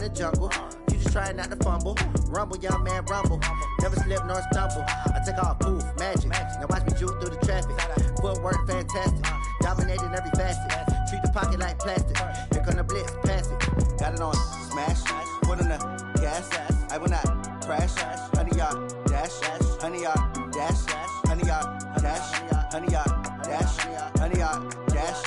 the jungle. You just trying not to fumble. Rumble, young man, rumble. Never slip nor stumble. I take off, poof, magic. Now watch me juke through the traffic. Footwork fantastic. Dominating every facet. Treat the pocket like plastic. Here come the blitz, pass it. Got it on smash. Put in the gas. I will not crash. Honey yard dash. Honey yard dash. Honey yard dash. Honey yard dash. Honey yard dash.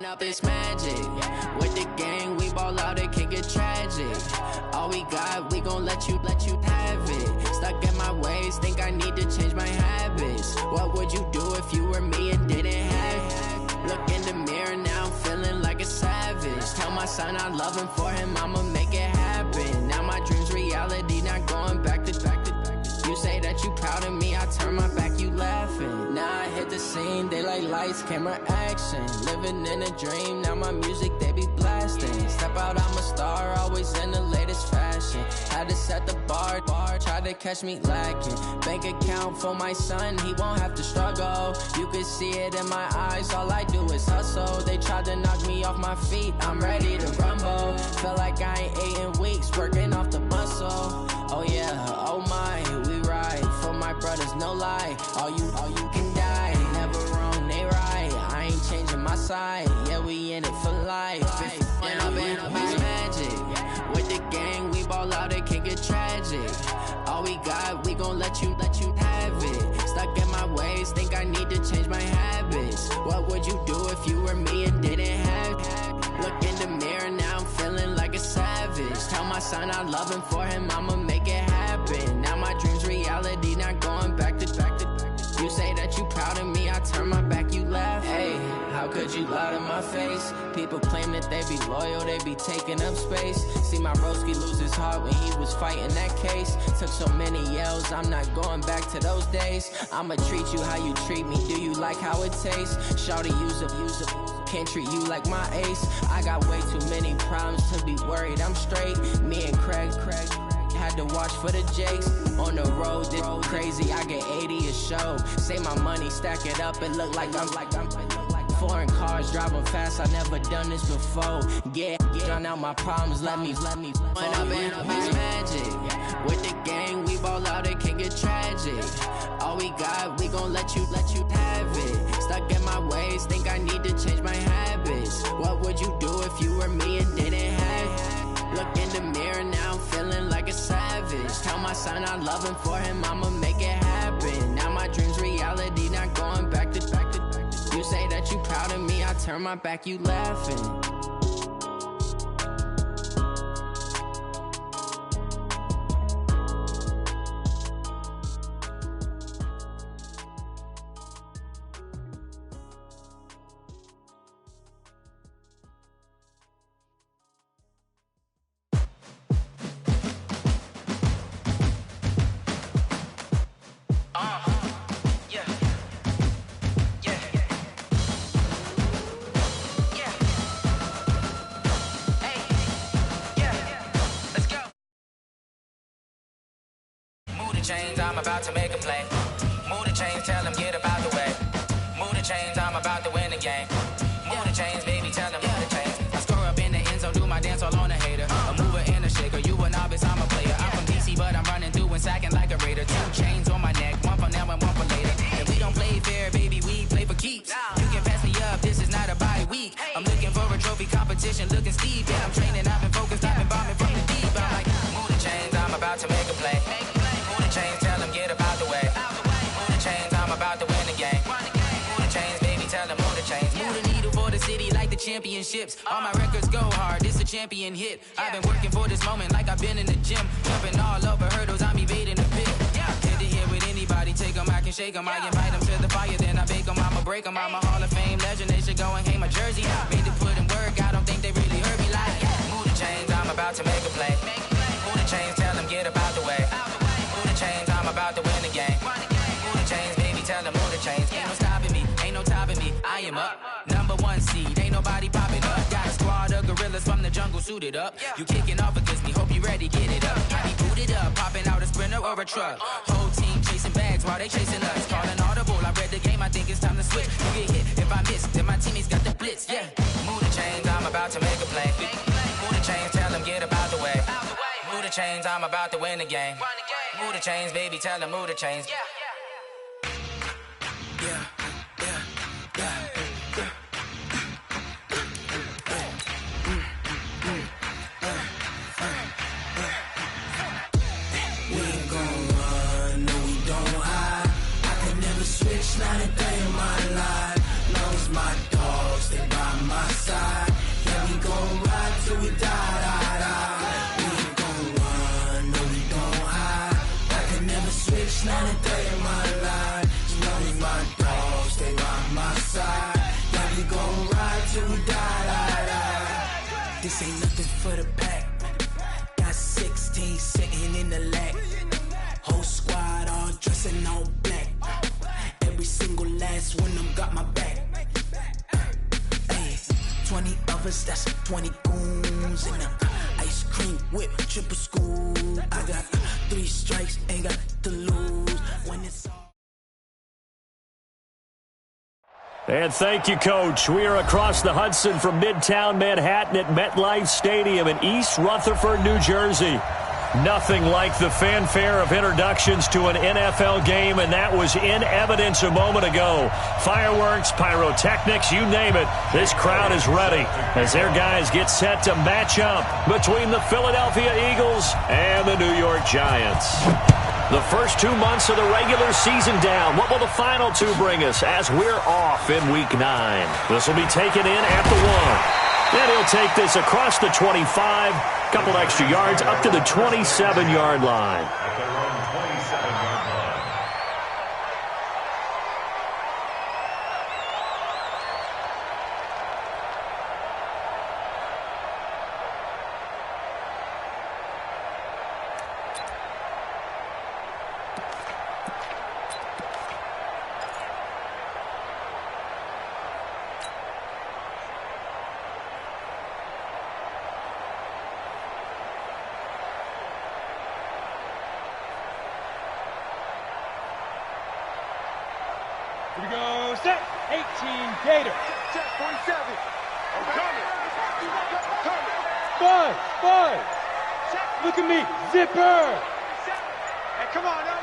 Up this magic. With the gang, we ball out, it can get tragic. All we got, we gon' let you have it. Stuck in my ways, think I need to change my habits. What would you do if you were me and didn't have it? Look in the mirror, now I'm feeling like a savage. Tell my son I love him, for him I'ma make it happen. Now my dream's reality, not going back to. You say that you proud of me, I turn my back, you laughing. Now I hit the scene, they like lights, camera, action. Living in a dream, now my music, they be blasting. Step out, I'm a star, always in the latest fashion. Had to set the bar, try to catch me lacking. Bank account for my son, he won't have to struggle. You can see it in my eyes, all I do is hustle. They tried to knock me off my feet, I'm ready to rumble. Feel like I ain't ate in weeks, working off the muscle. Oh yeah, oh my, we ride for my brothers, no lie. All you can die, never wrong, they right. I ain't changing my side, yeah, we in it for life. When I'm in magic, with the gang, we ball out, it can get tragic. All we got, we gon' let you have it. Stuck in my ways, think I need to change my habits. What would you do if you were me and didn't have it? Look in the mirror, now I'm feeling like a savage. Tell my son I love him, for him I'ma make it happen. Now my dream's reality, not going back to. You say that you proud of me, I turn my back, you laugh. Hey, how could you lie to my face? People claim that they be loyal, they be taking up space. See my broski lose his heart when he was fighting that case. Took so many yells, I'm not going back to those days. I'ma treat you how you treat me, do you like how it tastes? Shawty, use up, can't treat you like my ace. I got way too many problems to be worried, I'm straight. Me and Craig had to watch for the Jakes. On the road, this crazy, I get 80 a show. Say my money, stack it up, it look like I'm foreign cars, driving fast, I never done this before. Yeah, drown out my problems, let me When I'm in magic, with the gang, we ball out, it can get tragic. All we got, we gon' let you have it. Stuck in my ways, think I need to change my habits. What would you do if you were me and didn't have it? Look in the mirror, now I'm feeling like a savage. Tell my son I love him, for him I'ma make it happen. Now my dream's reality, not going back to. You say that you proud of me, I turn my back, you laughing. Chains, I'm about to make a play. Move the chains, tell them get up out the way. Move the chains, I'm about to win the game. Move the chains, baby, tell them move the chains. I score up in the end zone, do my dance all on a hater. A mover and a shaker, you a novice, I'm a player. I'm from DC, but I'm running through and sacking like a raider. 2 chains on my neck, one for now and one for later. And we don't play fair, baby, we play for keeps. You can pass me up, this is not a bye week. I'm looking for a trophy competition, looking steep. Yeah, I'm training, I've been focused, I've been bombing from the deep. I'm like, move the chains, I'm about to make a play. Chains, tell them get up out the way. Move the chains, I'm about to win the game. Move the chains, baby, tell them move the chains. Move the needle for the city like the championships. All my records go hard, this a champion hit. I've been working for this moment like I've been in the gym. Jumping all over hurdles, I'm evading the pit. Hit to hit with anybody, take them, I can shake them. I invite them to the fire, then I bake them, I'ma break them. I'm a Hall of Fame legend, they should go and hang my jersey. Made to put in work, I don't think they really heard me like. Move the chains, I'm about to make a play. Move the chains, tell them get up out the way. Chains, I'm about to win the game. Move the chains, baby, tell them move the chains. Ain't no stopping me, him up. Number 1 seed, ain't nobody popping up. Got a squad of gorillas from the jungle suited up. You kicking off against me, hope you ready, get it up. I be booted up, popping out a sprinter or a truck. Whole team chasing bags while they chasing us. Calling audible, I read the game, I think it's time to switch. You get hit if I miss, then my teammates got the blitz, yeah. Move the chains, I'm about to make a play. Move the chains, tell them get about the way. Move the chains, I'm about to win the game. Move the chains, baby, tell them move the chains. Yeah. Not a day in my life. Long as my dogs stay by my side. Yeah, we gon' ride till we die. We ain't gon' run, no, we don't hide. I can never switch, not a day in my life. As long as my dogs stay by my side. Yeah, we gon' ride till we die. This ain't nothing for the pack. Got 16 sitting in the lag. Whole squad all dressing all black. Every single last one of them got my back. Hey, 20 of us, that's 20 goons. And a ice cream whip, triple scoop. I got 3 strikes, ain't got to lose. When it's all... And thank you, Coach. We are across the Hudson from Midtown Manhattan at MetLife Stadium in East Rutherford, New Jersey. Nothing like the fanfare of introductions to an NFL game, and that was in evidence a moment ago. Fireworks, pyrotechnics, you name it. This crowd is ready as their guys get set to match up between the Philadelphia Eagles and the New York Giants. The first 2 months of the regular season down. What will the final 2 bring us as we're off in Week 9? This will be taken in at the 1. And he'll take this across the 25, couple extra yards up to the 27-yard line. Here we go, set, 18, Gator. Set, 47. I'm coming. Five. Look at me, zipper. Hey, come on now.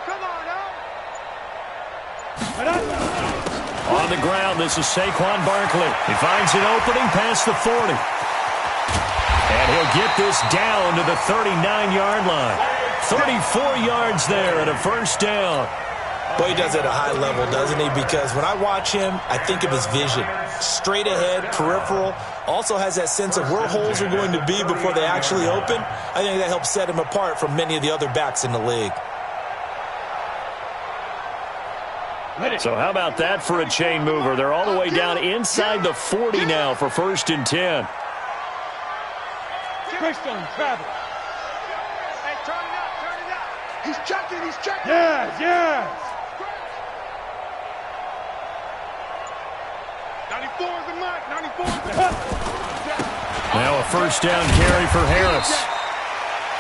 On the ground, this is Saquon Barkley. He finds an opening past the 40. And he'll get this down to the 39-yard line. 34 yards there and a first down. Well, he does it at a high level, doesn't he? Because when I watch him, I think of his vision. Straight ahead, peripheral, also has that sense of where holes are going to be before they actually open. I think that helps set him apart from many of the other backs in the league. So how about that for a chain mover? They're all the way down inside the 40 now for 1st and 10. Christian Travis. Hey, turn it up. He's checking. Yes. 94 is the mark. 94 is the mark. Now a first down carry for Harris.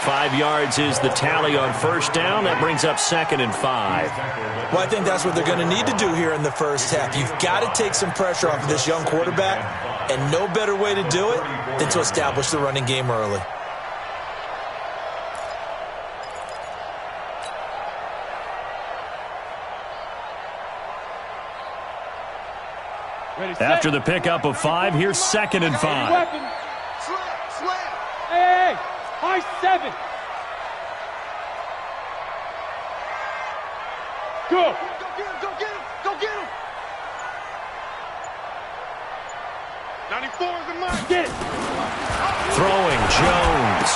5 yards is the tally on first down. That brings up 2nd and 5. Well, I think that's what they're going to need to do here in the first half. You've got to take some pressure off of this young quarterback, and no better way to do it than to establish the running game early. After the pickup of 5, here's 2nd and 5. Hey, high 7. Go get him. 94 is the mark. Get it. Throwing Jones.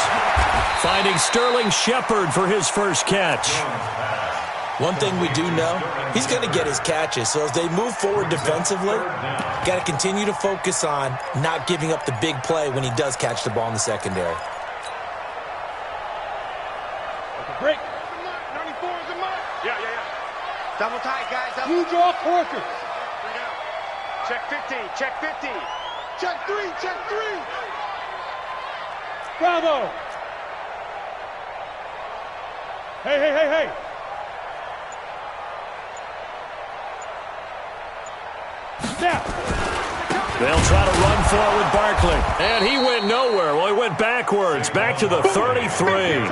Finding Sterling Shepard for his first catch. One thing we do know, he's going to get his catches. So as they move forward defensively, got to continue to focus on not giving up the big play when he does catch the ball in the secondary. Break. 94 is the mark. Yeah. Double tight, guys. Blue draw Corkers. Check 50, check 50. Check 3, check 3. Bravo. Hey. Now. They'll try to run forward Barkley. And he went nowhere. Well, he went backwards. Back to the 33.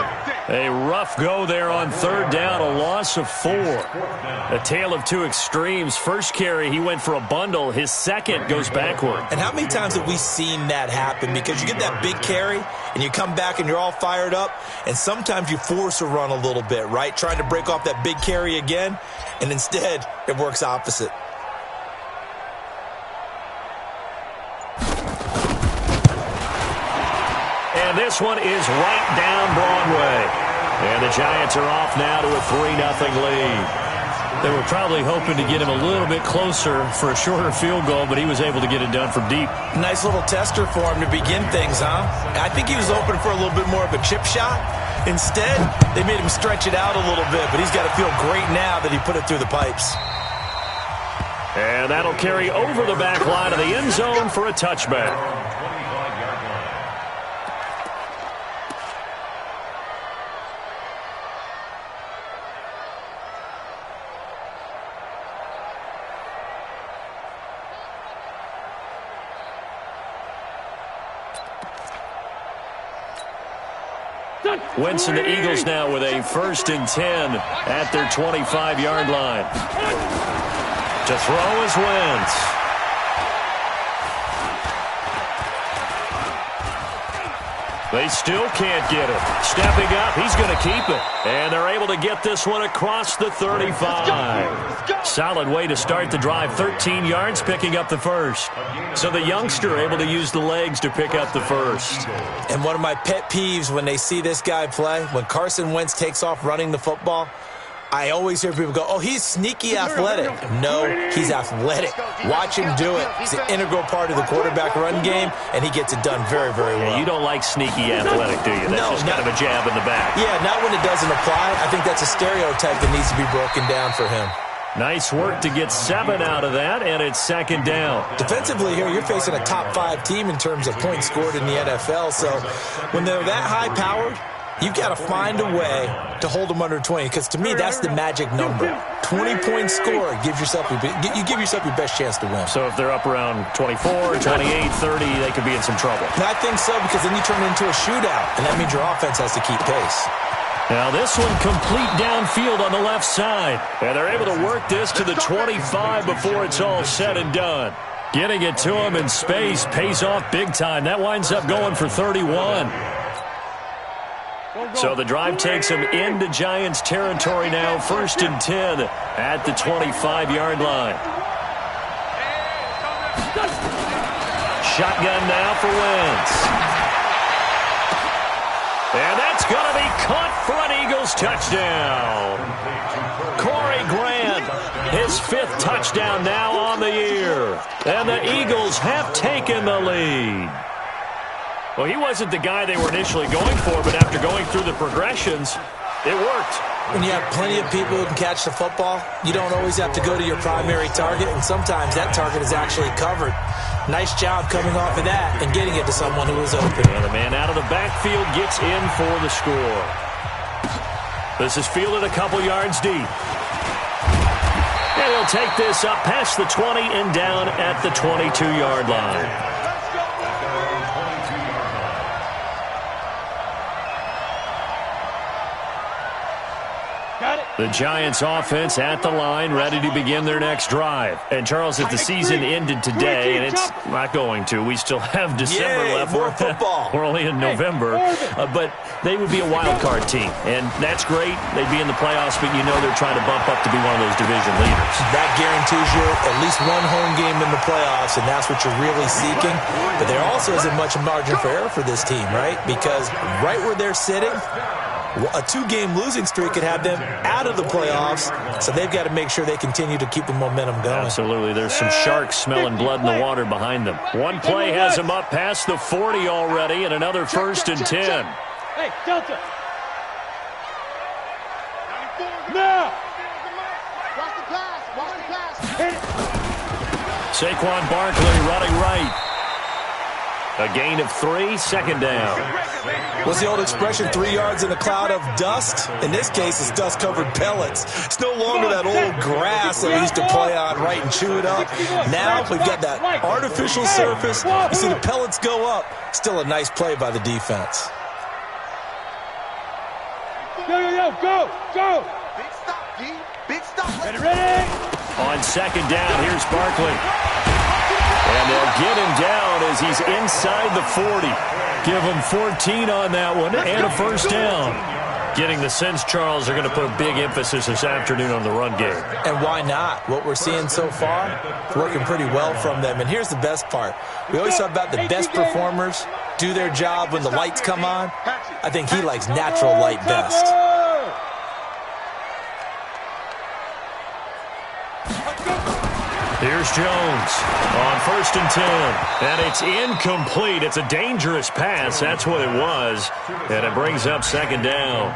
A rough go there on third down. A loss of 4. A tale of two extremes. First carry, he went for a bundle. His second goes backward. And how many times have we seen that happen? Because you get that big carry, and you come back and you're all fired up, and sometimes you force a run a little bit, right? Trying to break off that big carry again, and instead it works opposite. And this one is right down Broadway. And the Giants are off now to a 3-0 lead. They were probably hoping to get him a little bit closer for a shorter field goal, but he was able to get it done from deep. Nice little tester for him to begin things, huh? I think he was hoping for a little bit more of a chip shot. Instead, they made him stretch it out a little bit, but he's got to feel great now that he put it through the pipes. And that'll carry over the back line of the end zone for a touchback. Wentz and the Eagles now with a 1st and 10 at their 25-yard line. To throw is Wentz. They still can't get it. Stepping up, he's going to keep it. And they're able to get this one across the 35. Solid way to start the drive. 13 yards, picking up the first. So the youngster able to use the legs to pick up the first. And one of my pet peeves when they see this guy play, when Carson Wentz takes off running the football, I always hear people go, oh, he's sneaky athletic. No, he's athletic. Watch him do it. He's an integral part of the quarterback run game, and he gets it done very, very well. Yeah, you don't like sneaky athletic, do you? That's just kind of a jab in the back. Yeah, not when it doesn't apply. I think that's a stereotype that needs to be broken down for him. Nice work to get 7 out of that, and it's 2nd down. Defensively here, you're facing a top-5 team in terms of points scored in the NFL, so when they're that high-powered, you've got to find a way to hold them under 20, because to me, that's the magic number. 20-point score, you give yourself your best chance to win. So if they're up around 24, 28, 30, they could be in some trouble. And I think so, because then you turn it into a shootout, and that means your offense has to keep pace. Now this one complete downfield on the left side. And they're able to work this to the 25 before it's all said and done. Getting it to him in space pays off big time. That winds up going for 31. So the drive takes him into Giants territory now. 1st and 10 at the 25-yard line. Shotgun now for Wentz. And that's going to be caught for an Eagles touchdown. Corey Grant, his 5th touchdown now on the year. And the Eagles have taken the lead. Well, he wasn't the guy they were initially going for, but after going through the progressions, it worked. When you have plenty of people who can catch the football, you don't always have to go to your primary target, and sometimes that target is actually covered. Nice job coming off of that and getting it to someone who is open. And the man out of the backfield gets in for the score. This is fielded a couple yards deep. And he'll take this up past the 20 and down at the 22-yard line. The Giants offense at the line, ready to begin their next drive. And, Charles, if the season ended today, and it's not going to, we still have December left. More football. We're only in November. But they would be a wild card team. And that's great. They'd be in the playoffs, but you know they're trying to bump up to be one of those division leaders. That guarantees you at least one home game in the playoffs, and that's what you're really seeking. But there also isn't much margin for error for this team, right? Because right where they're sitting, a 2-game losing streak could have them out of the playoffs, so they've got to make sure they continue to keep the momentum going. Absolutely. There's some sharks smelling blood in the water behind them. One play has them up past the 40 already, and another 1st and 10. Hey, Delta. Now. Saquon Barkley running right. A gain of 3, second down. What's the old expression, 3 yards in a cloud of dust? In this case, it's dust-covered pellets. It's no longer that old grass that we used to play on, right, and chew it up. Now we've got that artificial surface. You see the pellets go up. Still a nice play by the defense. Go! Big stop, D. Big stop. Ready? On second down, here's Barkley. And they'll get him down as he's inside the 40. Give him 14 on that one and a first down. Getting the sense, Charles, are going to put a big emphasis this afternoon on the run game. And why not? What we're seeing so far, it's working pretty well from them. And here's the best part. We always talk about the best performers do their job when the lights come on. I think he likes natural light best. Here's Jones on 1st and 10. And it's incomplete. It's a dangerous pass. That's what it was. And it brings up second down.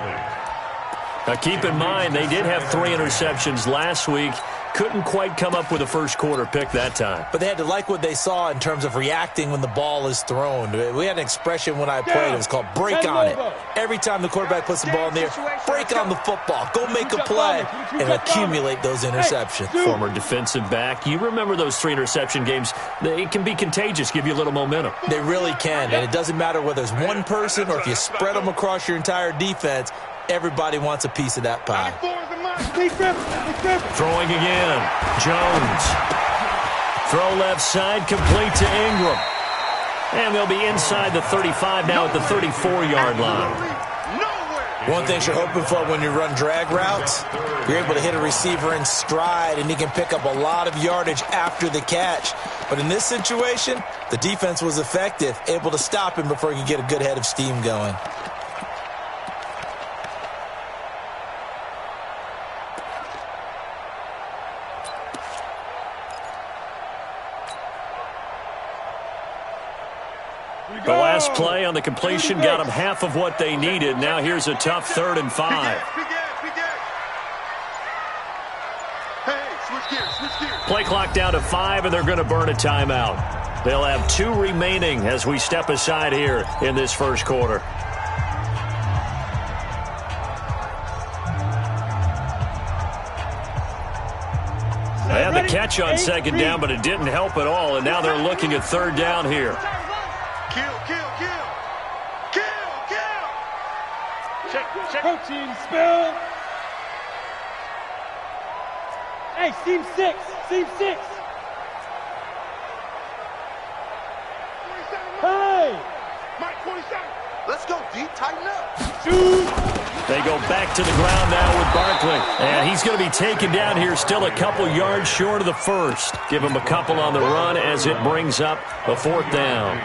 Now keep in mind, they did have 3 interceptions last week. Couldn't quite come up with a first quarter pick that time. But they had to like what they saw in terms of reacting when the ball is thrown. We had an expression when I played. It was called break on it. Every time the quarterback puts the ball in there, break on the football. Go make a play and accumulate those interceptions. Former defensive back. You remember those 3 interception games. It can be contagious, give you a little momentum. They really can. And it doesn't matter whether it's one person or if you spread them across your entire defense. Everybody wants a piece of that pie. Throwing again. Jones. Throw left side, complete to Ingram. And they'll be inside the 35 now at the 34-yard line. One thing you're hoping for when you run drag routes, you're able to hit a receiver in stride, and he can pick up a lot of yardage after the catch. But in this situation, the defense was effective, able to stop him before he could get a good head of steam going. The last play on the completion got them half of what they needed. Now here's a tough 3rd and 5. Play clock down to 5, and they're going to burn a timeout. They'll have 2 remaining as we step aside here in this first quarter. They had the catch on second down, but it didn't help at all, and now they're looking at 3rd down here. Protein spill. Hey, seam 6. Hey. Mike 47. Let's go, D. Tighten up. Shoot. They go back to the ground now with Barkley. And he's going to be taken down here still a couple yards short of the first. Give him a couple on the run as it brings up a 4th down.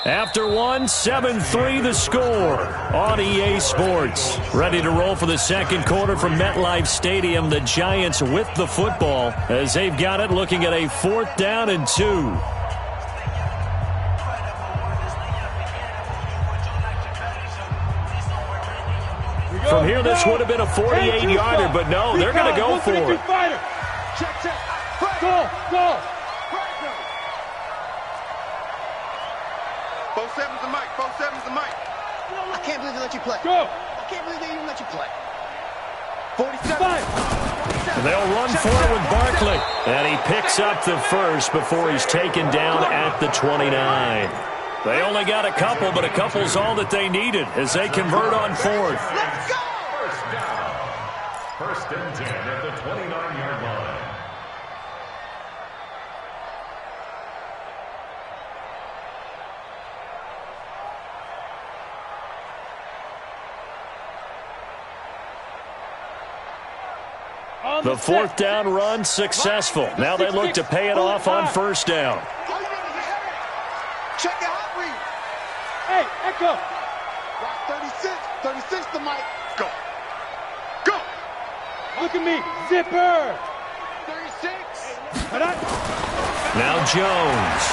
After 1, 7-3 the score on EA Sports. Ready to roll for the second quarter from MetLife Stadium. The Giants with the football as they've got it, looking at a 4th down and 2. From here, this would have been a 48-yarder, but no, they're going to go for it. Check. Go. 4-7's the mic. 4-7's the mic. I can't believe they let you play. Go. I can't believe they even let you play. 47. They'll run for it with Barkley. And he picks up the first before he's taken down at the 29. They only got a couple, but a couple's all that they needed as they convert on 4th. Let's go. First down. 1st and 10 at the 29-yard line. The 4th down run successful. Now they look to pay it off on 1st down. Check your hot read. Hey, Echo. 36 the mic. Go. Look at me. Zipper. 36. Now Jones.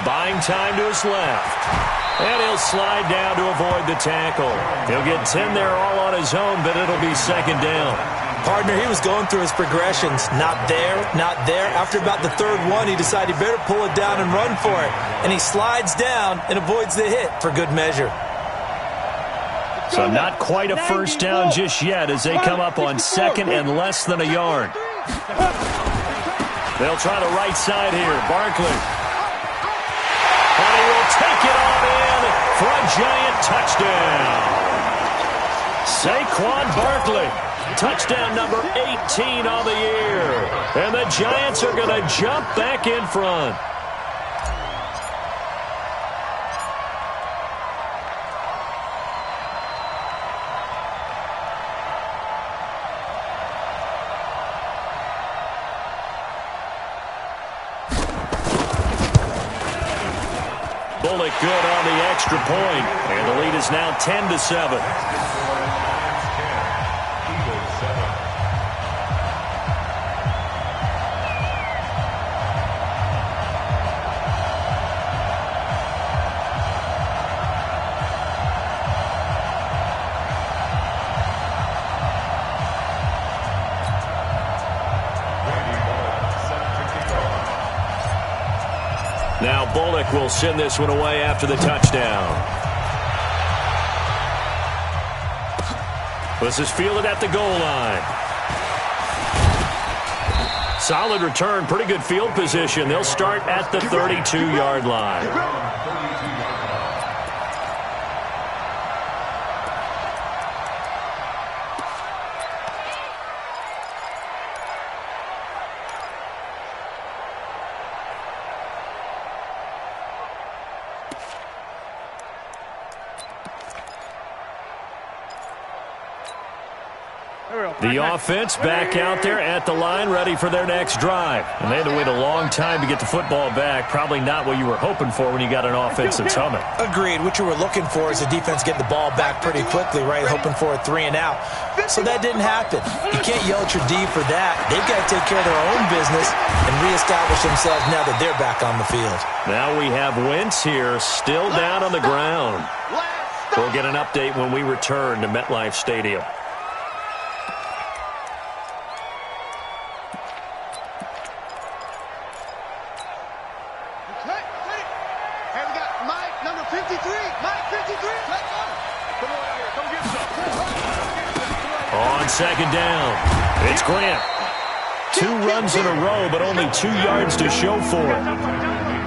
Buying time to his left. And he'll slide down to avoid the tackle. He'll get 10 there all on his own, but it'll be second down. Partner, he was going through his progressions. Not there, not there. After about the third one, he decided he better pull it down and run for it. And he slides down and avoids the hit for good measure. So not quite a first down just yet as they come up on second and less than a yard. They'll try the right side here. Barkley. And he will take it on in for a giant touchdown. Saquon Barkley. Touchdown number 18 on the year. And the Giants are going to jump back in front. Bullock good on the extra point. And the lead is now 10-7. Now Bullock will send this one away after the touchdown. This is fielded at the goal line. Solid return, pretty good field position. They'll start at the 32-yard line. The offense back out there at the line, ready for their next drive. And they had to wait a long time to get the football back. Probably not what you were hoping for when you got an offense that's humming. Agreed. What you were looking for is the defense getting the ball back pretty quickly, right? Hoping for a 3-and-out. So that didn't happen. You can't yell at your D for that. They've got to take care of their own business and reestablish themselves now that they're back on the field. Now we have Wentz here, still down on the ground. We'll get an update when we return to MetLife Stadium. On second down, it's Grant. 2 runs in a row, but only 2 yards to show for it.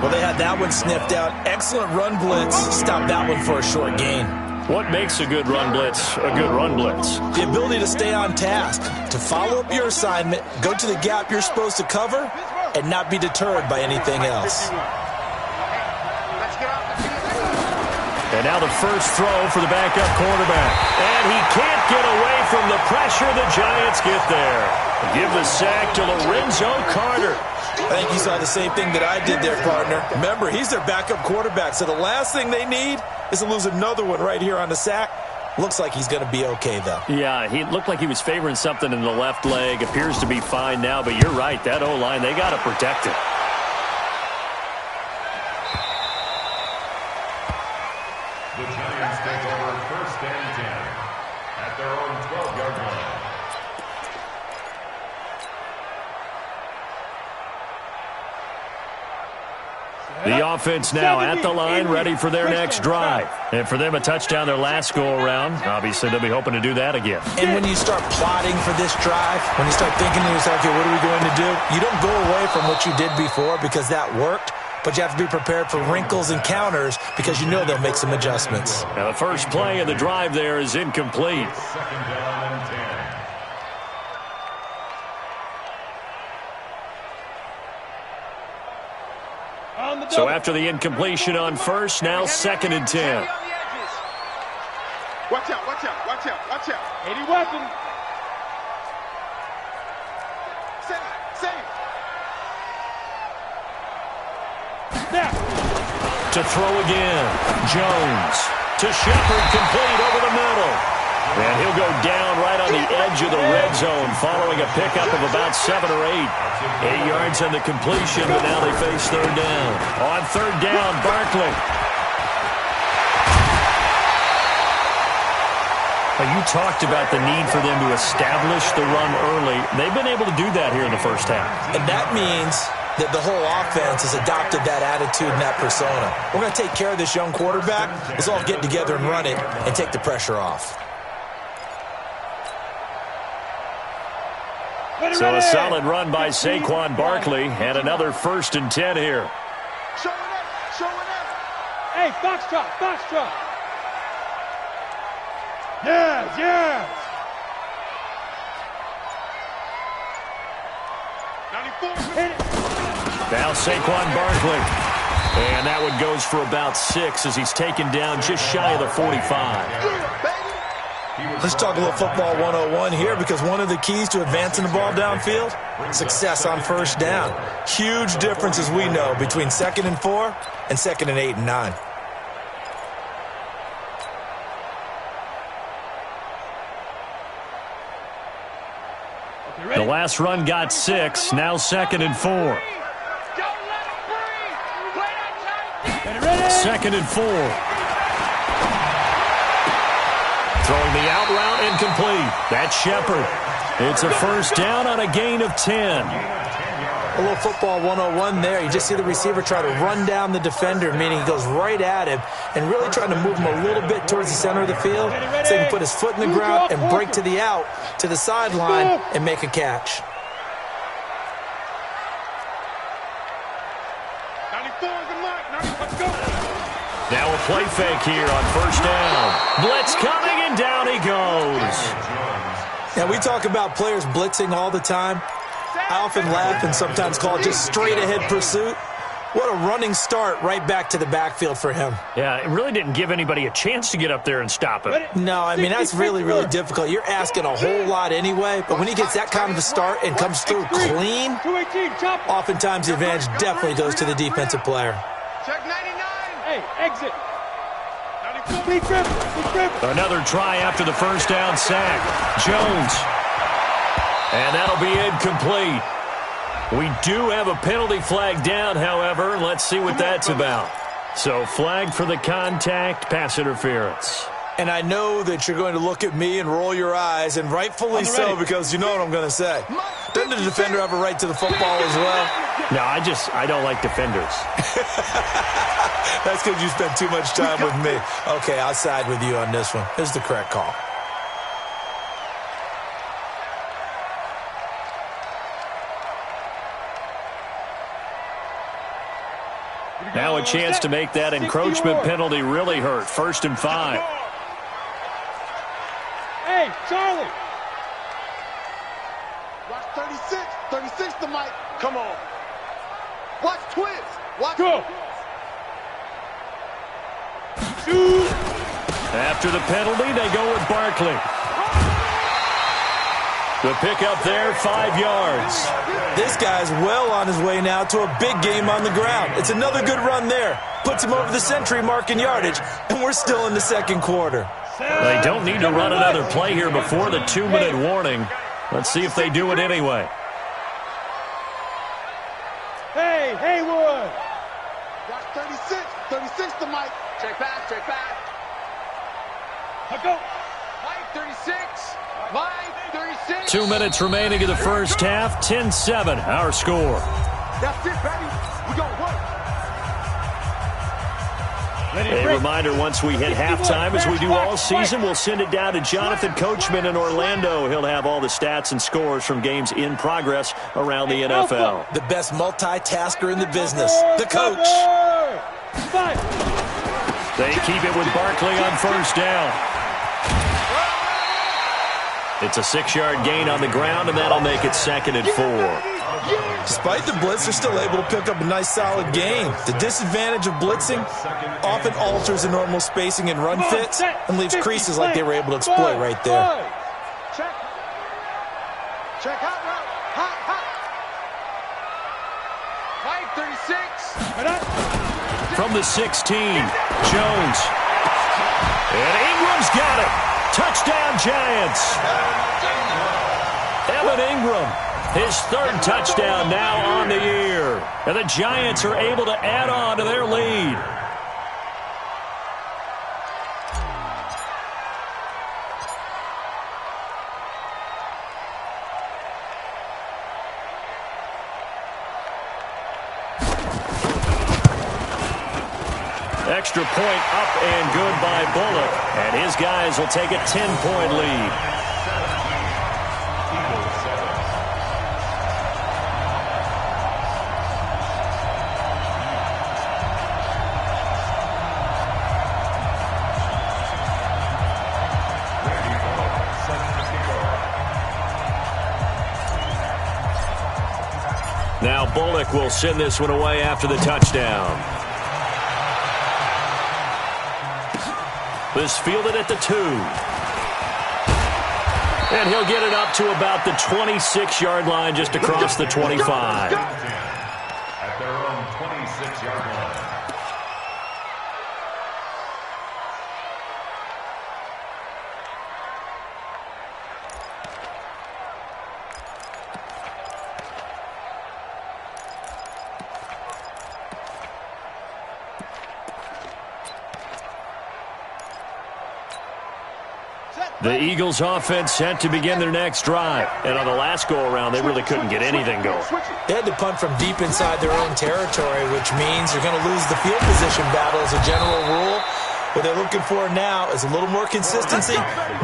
Well, they had that one sniffed out. Excellent run blitz. Stopped that one for a short gain. What makes a good run blitz a good run blitz? The ability to stay on task, to follow up your assignment, go to the gap you're supposed to cover, and not be deterred by anything else. And now the first throw for the backup quarterback. And he can't get away from the pressure. The Giants get there. Give the sack to Lorenzo Carter. I think you saw the same thing that I did there, partner. Remember, he's their backup quarterback, so the last thing they need is to lose another one right here on the sack. Looks like he's going to be okay, though. Yeah, he looked like he was favoring something in the left leg. Appears to be fine now, but you're right. That O-line, they got to protect it. The Giants take over 1st and 10 at their own 12-yard line. The offense now at the line, ready for their next drive. And for them, a touchdown their last go-around. Obviously, they'll be hoping to do that again. And when you start plotting for this drive, when you start thinking to yourself, okay, what are we going to do? You don't go away from what you did before because that worked. But you have to be prepared for wrinkles and counters because you know they'll make some adjustments. Now, the first play of the drive there is incomplete. 2nd down and 10. So after the incompletion on first, now 2nd and 10. Watch out, watch out, watch out, watch out. Any weapon. Save. Snap. To throw again. Jones. To Shepard, complete over the middle. And he'll go down right on the edge of the red zone following a pickup of about 7 or 8. 8 yards on the completion, but now they face 3rd down. On 3rd down, Barkley. Well, you talked about the need for them to establish the run early. They've been able to do that here in the first half. And that means that the whole offense has adopted that attitude and that persona. We're going to take care of this young quarterback. Let's all get together and run it and take the pressure off. So a solid run by Saquon Barkley and another 1st and 10 here. Show it up, show it up. Hey, foxtrot, foxtrot. Yes, yes. 94. Hit it. Now Saquon Barkley. And that one goes for about 6 as he's taken down just shy of the 45. Let's talk a little football 101 here, because one of the keys to advancing the ball downfield, success on first down. Huge difference, as we know, between 2nd and 4 and 2nd and 8 and 9. The last run got 6, now 2nd and 4. 2nd and 4. Throwing the out route incomplete. That's Shepard. It's a first down on a gain of 10. A little football 101 there. You just see the receiver try to run down the defender, meaning he goes right at him and really trying to move him a little bit towards the center of the field so he can put his foot in the ground and break to the out, to the sideline, and make a catch. 94 is the mark. 94, let's go. Now a play fake here on first down. Blitz coming, and down he goes. Yeah, we talk about players blitzing all the time. I often laugh and sometimes call it just straight-ahead pursuit. What a running start right back to the backfield for him. Yeah, it really didn't give anybody a chance to get up there and stop him. No, I mean, that's really, really difficult. You're asking a whole lot anyway, but when he gets that kind of a start and comes through clean, oftentimes the advantage definitely goes to the defensive player. Check 99. Hey, exit. 94. Big grip. Another try after the first down sack. Jones. And that'll be incomplete. We do have a penalty flag down, however. Let's see what that's about. So flag for the contact, pass interference. And I know that you're going to look at me and roll your eyes, and rightfully so, because you know what I'm going to say. Doesn't the defender have a right to the football as well? No, I don't like defenders. That's because you spend too much time with me. Okay, I'll side with you on this one. Here's the correct call. Now a chance to make that encroachment penalty really hurt. 1st and 5. Hey, Charlie. Watch 36. 36 to Mike. Come on. Watch twins. Watch. Go. Shoot. After the penalty, they go with Barkley. The pickup there, 5 yards. This guy's well on his way now to a big game on the ground. It's another good run there. Puts him over the century mark in yardage, and we're still in the second quarter. They don't need to run another play here before the 2-minute warning. Let's see if they do it anyway. Hey, Haywood. Watch 36. 36 to Mike. Check back, check back. Let's go. Mike 36. Mike 36. 2 minutes remaining in the first half. 10-7, our score. That's it, baby. We gonna work. A reminder, once we hit halftime, as we do all season, we'll send it down to Jonathan Coachman in Orlando. He'll have all the stats and scores from games in progress around the NFL. The best multitasker in the business, the coach. They keep it with Barkley on first down. It's a 6-yard gain on the ground, and that'll make it 2nd and 4. Despite the blitz, they're still able to pick up a nice, solid gain. The disadvantage of blitzing often alters the normal spacing and run fits and leaves creases like they were able to exploit right there. Check. Check hot route. Hot, hot. Mike 36. From the 16, Jones. And Ingram's got it. Touchdown, Giants. Evan Ingram, his 3rd touchdown now on the year. And the Giants are able to add on to their lead. Extra point up and good by Bullock. And his guys will take a 10-point lead. Now Bullock will send this one away after the touchdown. This fielded at the 2. And he'll get it up to about the 26-yard line, just across the 25. At their own 26-yard line. The Eagles offense set to begin their next drive. And on the last go-around, they really couldn't get anything going. They had to punt from deep inside their own territory, which means you're going to lose the field position battle as a general rule. What they're looking for now is a little more consistency,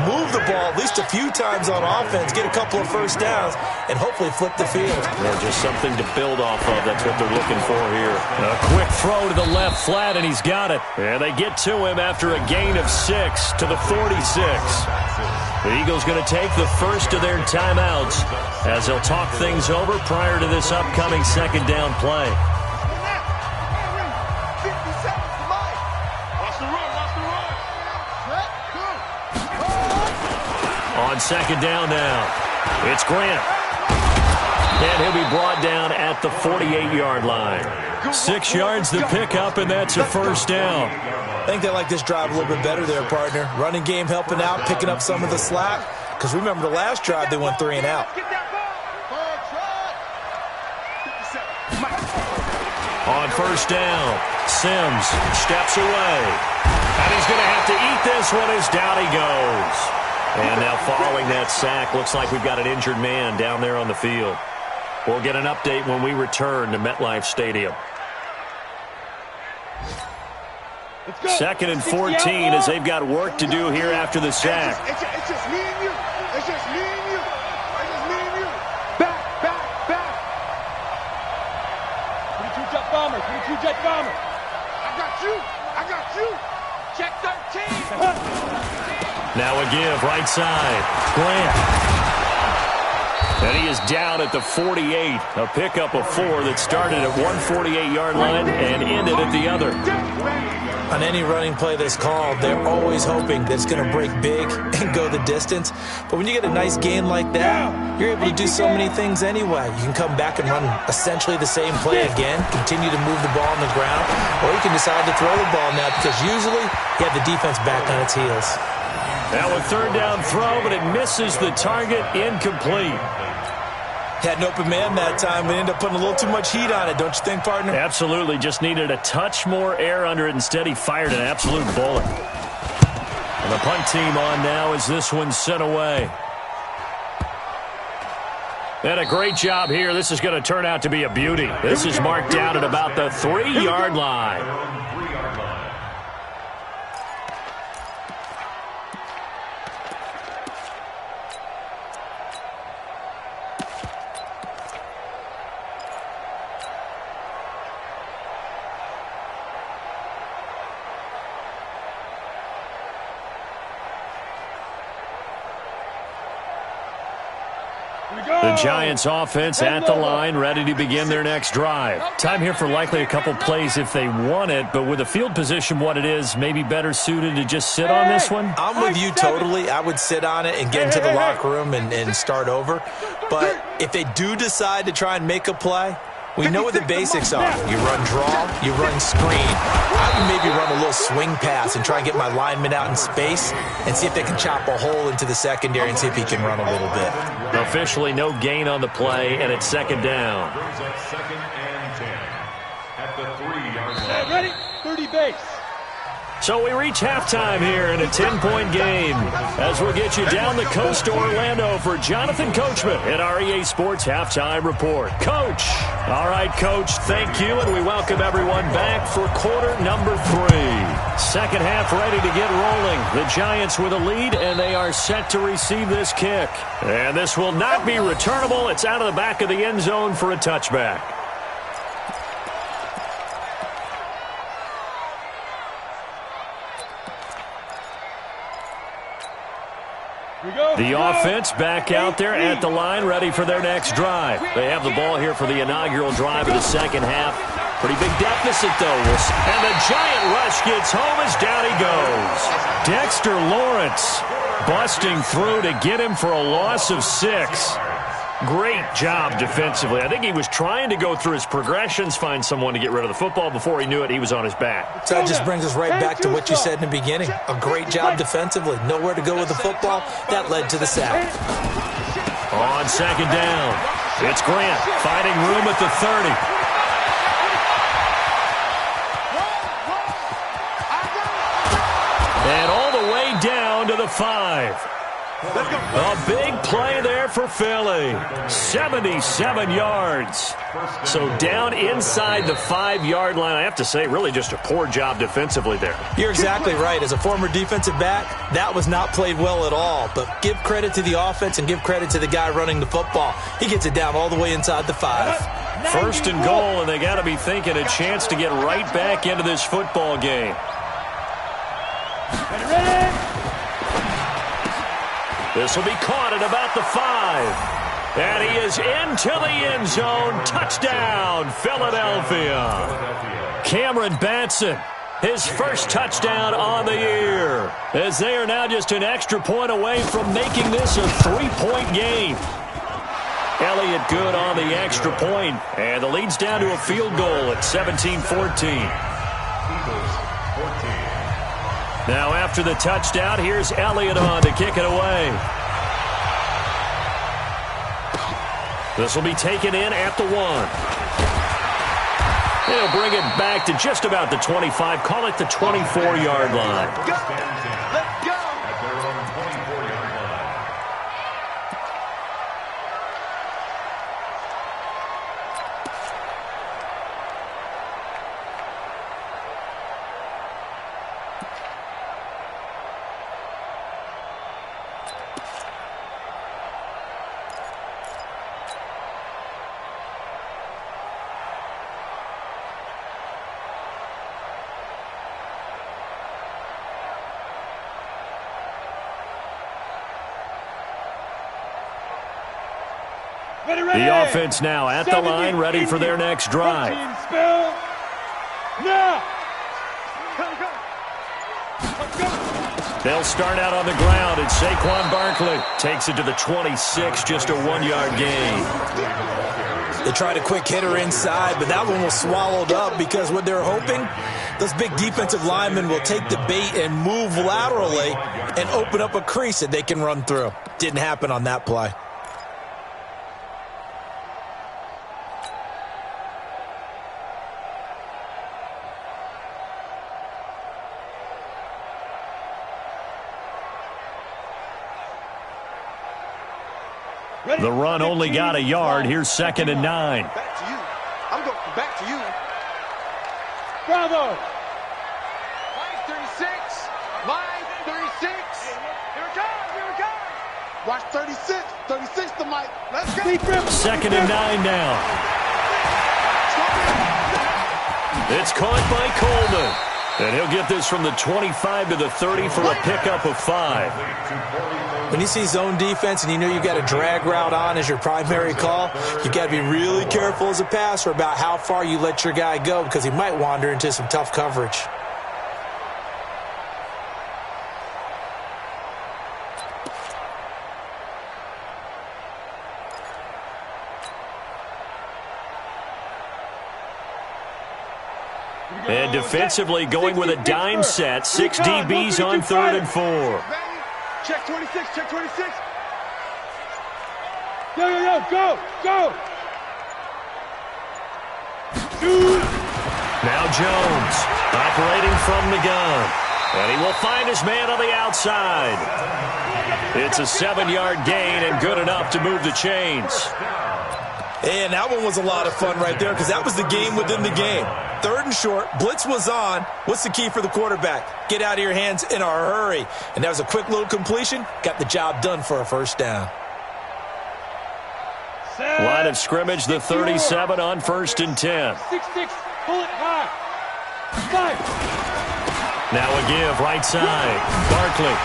move the ball at least a few times on offense, get a couple of first downs, and hopefully flip the field. Yeah, just something to build off of. That's what they're looking for here. A quick throw to the left flat, and he's got it. And they get to him after a gain of 6 to the 46. The Eagles going to take the first of their timeouts as they'll talk things over prior to this upcoming second down play. On second down now, it's Grant. And he'll be brought down at the 48-yard line. 6 yards to pick up, and that's a first down. I think they like this drive a little bit better there, partner. Running game helping out, picking up some of the slack. Because remember the last drive, they went 3 and out. On first down, Sims steps away. And he's going to have to eat this one as down he goes. And now following that sack, looks like we've got an injured man down there on the field. We'll get an update when we return to MetLife Stadium. 2nd and 14 as they've got work to do here after the sack. It's just me and you. It's just me and you. It's just me and you. Back. 22 jet bomber. I got you. Check 13. Now a give, right side. Grant. And he is down at the 48. A pickup of 4 that started at one 48-yard line and ended at the other. On any running play that's called, they're always hoping that it's going to break big and go the distance. But when you get a nice gain like that, you're able to do so many things anyway. You can come back and run essentially the same play again, continue to move the ball on the ground, or you can decide to throw the ball now because usually you have the defense back on its heels. Now a third down throw, but it misses the target, incomplete. Had an open man that time, but ended up putting a little too much heat on it, don't you think, partner? Absolutely. Just needed a touch more air under it. Instead, he fired an absolute bullet. And the punt team on now as this one's sent away. And a great job here. This is going to turn out to be a beauty. This is marked down at about the 3-yard line. The Giants offense at the line, ready to begin their next drive. Time here for likely a couple plays if they want it, but with the field position what it is, maybe better suited to just sit on this one? I'm with you totally. I would sit on it and get into the locker room and start over. But if they do decide to try and make a play, we know what the basics are. You run draw, you run screen. I would maybe run a little swing pass and try and get my lineman out in space and see if they can chop a hole into the secondary and see if he can run a little bit. Officially no gain on the play, and it's second down. Brings up 2nd and 10 at the 3-yard line. Ready? 30 base. So we reach halftime here in a 10-point game as we'll get you down the coast to Orlando for Jonathan Coachman at our EA Sports Halftime Report. Coach. All right, Coach, thank you, and we welcome everyone back for quarter number 3. Second half ready to get rolling. The Giants with a lead, and they are set to receive this kick. And this will not be returnable. It's out of the back of the end zone for a touchback. The offense back out there at the line, ready for their next drive. They have the ball here for the inaugural drive of the second half. Pretty big deficit, though. And the Giant rush gets home as down he goes. Dexter Lawrence busting through to get him for a loss of 6. Great job defensively. I think he was trying to go through his progressions, find someone to get rid of the football. Before he knew it, he was on his back. So that just brings us right back to what you said in the beginning. A great job defensively. Nowhere to go with the football. That led to the sack. On second down, it's Grant finding room at the 30. And all the way down to the 5. A big play there for Philly. 77 yards. So down inside the 5-yard line. I have to say, really just a poor job defensively there. You're exactly right. As a former defensive back, that was not played well at all. But give credit to the offense and give credit to the guy running the football. He gets it down all the way inside the 5. First and goal, and they got to be thinking a chance to get right back into this football game. Ready? This will be caught at about the 5. And he is into the end zone. Touchdown, Philadelphia. Cameron Batson, his first touchdown on the year, as they are now just an extra point away from making this a 3-point game. Elliott good on the extra point, and the lead's down to a field goal at 17-14. Now after the touchdown, here's Elliott on to kick it away. This will be taken in at the 1. He'll bring it back to just about the 25. Call it the 24-yard line. Let's go. At their own 24-yard line. The offense now at the line, ready for their next drive. They'll start out on the ground, and Saquon Barkley takes it to the 26, just a 1-yard gain. They tried a quick hitter inside, but that one was swallowed up because what they're hoping, those big defensive linemen will take the bait and move laterally and open up a crease that they can run through. Didn't happen on that play. The run only got a yard. Here's 2nd and 9. Back to you. I'm going back to you. Bravo. Line 36. Line 36. Here it comes. Here it comes. Watch 36. 36 to Mike. Let's go. 2nd and 9 now. It's caught by Coleman. And he'll get this from the 25 to the 30 for a pickup of 5. When you see zone defense and you know you've got a drag route on as your primary call, you've got to be really careful as a passer about how far you let your guy go because he might wander into some tough coverage. And defensively going with a dime set, 6 DBs on 3rd and 4. Check 26, check 26. Yo, go, go. Now Jones operating from the gun. And he will find his man on the outside. It's a 7-yard gain and good enough to move the chains. And that one was a lot of fun right there because that was the game within the game. 3rd and short, blitz was on. What's the key for the quarterback? Get out of your hands in a hurry. And that was a quick little completion. Got the job done for a first down. Line of scrimmage, the 37 on 1st and 10. 6-6, pull it high. 5. Now a give, right side. Barkley.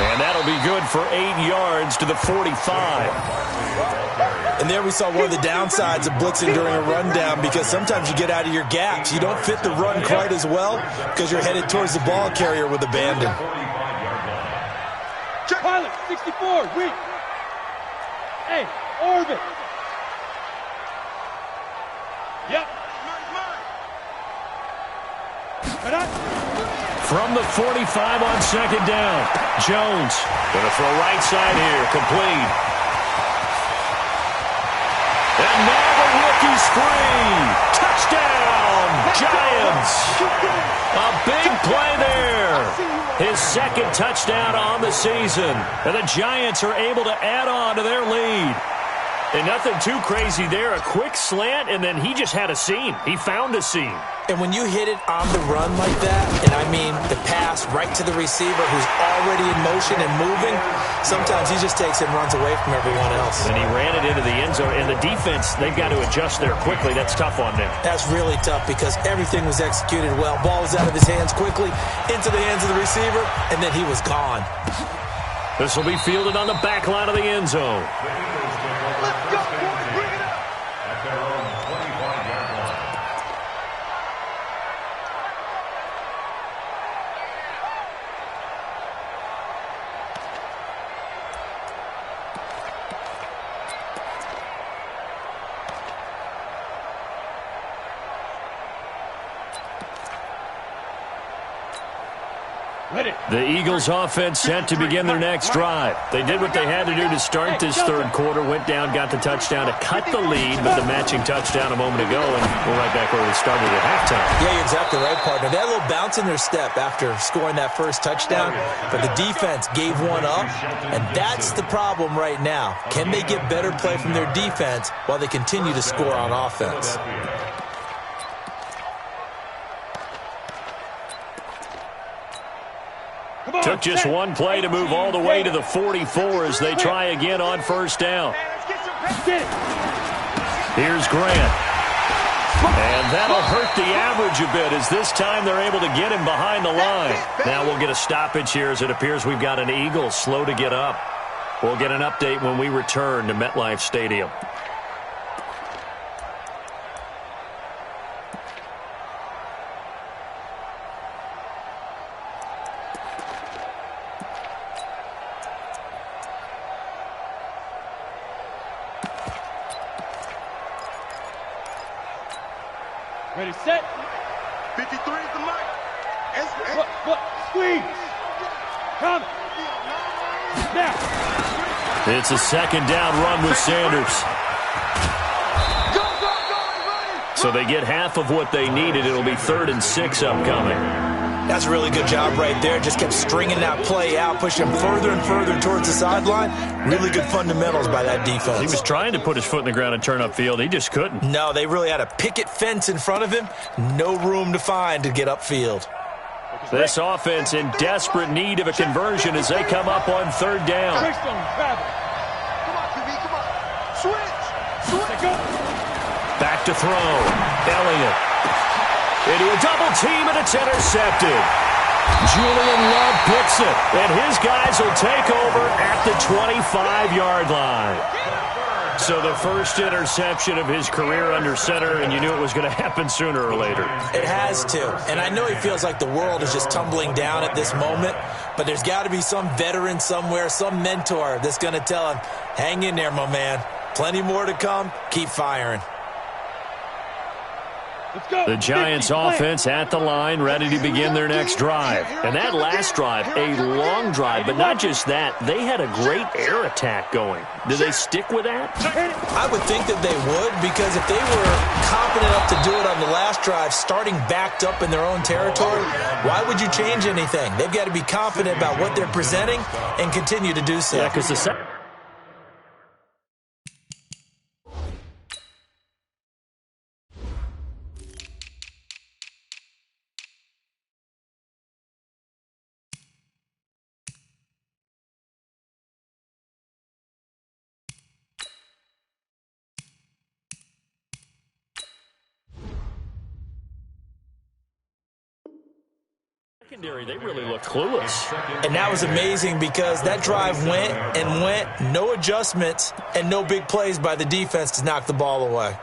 And that'll be good for 8 yards to the 45. And there we saw one of the downsides of blitzing during a rundown because sometimes you get out of your gaps. You don't fit the run quite as well because you're headed towards the ball carrier with abandon. Pilot, 64, weak. Hey, orbit. Yep. From the 45 on 2nd down. Jones going to throw right side here, complete. And now the rookie's free. Touchdown, Giants. A big play there. His 2nd touchdown on the season. And the Giants are able to add on to their lead. And nothing too crazy there. A quick slant, and then he just had a seam. He found a seam. And when you hit it on the run like that, and I mean the pass right to the receiver who's already in motion and moving, sometimes he just takes it and runs away from everyone else. And he ran it into the end zone. And the defense, they've got to adjust there quickly. That's tough on them. That's really tough because everything was executed well. Ball was out of his hands quickly, into the hands of the receiver, and then he was gone. This will be fielded on the back line of the end zone. Let's go, boys. Bring it up. At their own 25-yard line. The Eagles offense set to begin their next drive. They did what they had to do to start this 3rd quarter, went down, got the touchdown to cut the lead, but the matching touchdown a moment ago, and we're right back where we started at halftime. Yeah, you're exactly right, partner. They had a little bounce in their step after scoring that first touchdown, but the defense gave one up, and that's the problem right now. Can they get better play from their defense while they continue to score on offense? Took just one play to move all the way to the 44 as they try again on 1st down. Here's Grant. And that'll hurt the average a bit as this time they're able to get him behind the line. Now we'll get a stoppage here as it appears we've got an Eagle slow to get up. We'll get an update when we return to MetLife Stadium. Ready, set. 53 is the mic. What? Squeeze. Come. Now. It's a 2nd down run with Sanders. Go, So they get half of what they needed. It'll be 3rd and 6 upcoming. That's a really good job right there. Just kept stringing that play out, pushing him further and further towards the sideline. Really good fundamentals by that defense. He was trying to put his foot in the ground and turn upfield. He just couldn't. No, they really had a picket fence in front of him. No room to find to get upfield. This offense in desperate need of a conversion as they come up on 3rd down. Come on, QB, come on. Switch. Back to throw. Elliott. Into a double team, and it's intercepted. Julian Love picks it, and his guys will take over at the 25-yard line. So the first interception of his career under center, and you knew it was going to happen sooner or later. It has to, and I know he feels like the world is just tumbling down at this moment, but there's got to be some veteran somewhere, some mentor that's going to tell him, hang in there, my man. Plenty more to come. Keep firing. The Giants offense at the line, ready to begin their next drive. And that last drive, a long drive, but not just that. They had a great air attack going. Do they stick with that? I would think that they would, because if they were confident enough to do it on the last drive, starting backed up in their own territory, why would you change anything? They've got to be confident about what they're presenting and continue to do so. Yeah, because the secondary, they really look clueless. And that was amazing because that drive went and went, no adjustments and no big plays by the defense to knock the ball away.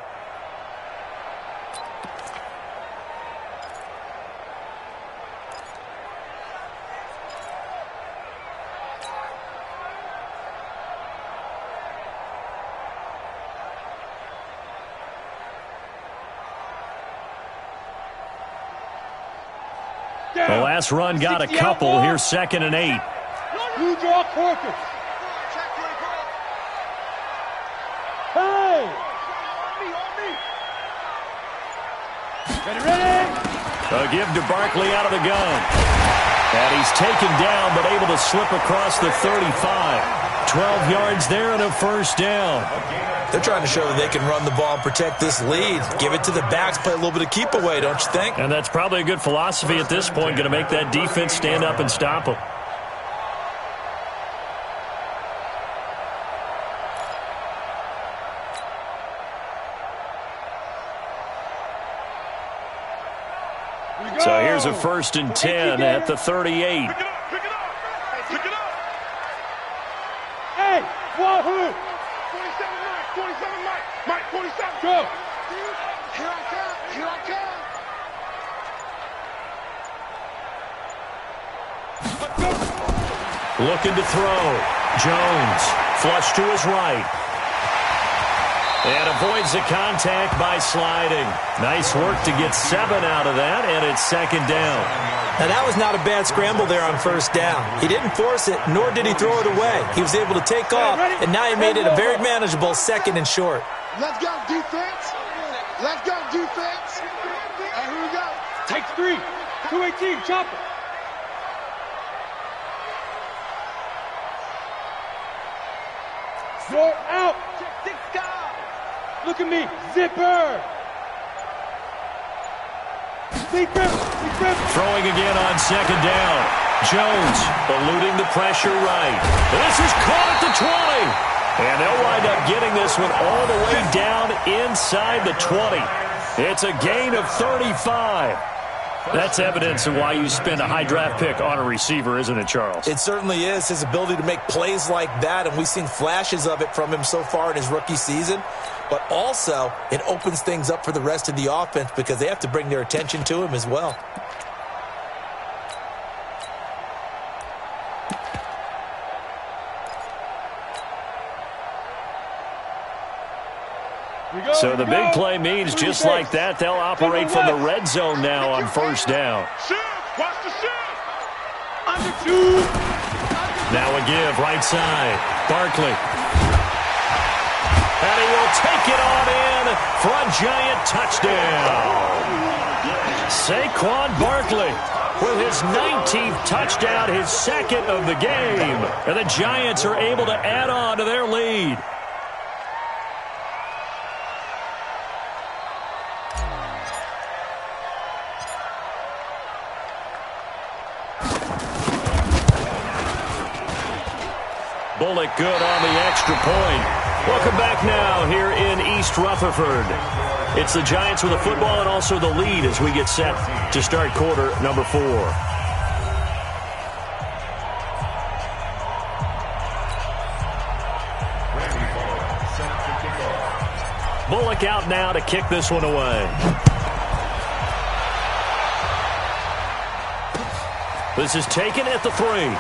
The last run got a couple. Here's 2nd and 8. You draw Corpus. Hey! Ready? A give to Barkley out of the gun. And he's taken down, but able to slip across the 35. 12 yards there and a first down. They're trying to show that they can run the ball and protect this lead. Give it to the backs, play a little bit of keep away, don't you think? And that's probably a good philosophy at this point, going to make that defense stand up and stop them. So here's a 1st and 10 at the 38. Pick it up. Pick it up. Hey, Wahoo! 27 Mike. Mike, 47. Go! Here I come. Looking to throw. Jones, flush to his right. And avoids the contact by sliding. Nice work to get 7 out of that, and it's 2nd down. Now, that was not a bad scramble there on 1st down. He didn't force it, nor did he throw it away. He was able to take off, and now he made it a very manageable 2nd and short. Let's go, defense. Let's go, defense. And here we go. Take 3. 218, chop it. Throw out. Look at me. Zipper. Throwing again on 2nd down. Jones eluding the pressure right. This is caught at the 20. And they'll wind up getting this one all the way down inside the 20. It's a gain of 35. That's evidence of why you spend a high draft pick on a receiver, isn't it, Charles? It certainly is. His ability to make plays like that, and we've seen flashes of it from him so far in his rookie season. But also, it opens things up for the rest of the offense because they have to bring their attention to him as well. So the big play means just like that, they'll operate from the red zone now on 1st down. Watch the shift. Under 2. Now a give, right side. Barkley. And he will take it on in for a giant touchdown. Saquon Barkley with his 19th touchdown, his 2nd of the game. And the Giants are able to add on to their lead. Bullock good on the extra point. Welcome back now here in East Rutherford. It's the Giants with the football and also the lead as we get set to start quarter number 4. Bullock out now to kick this one away. This is taken at the 3.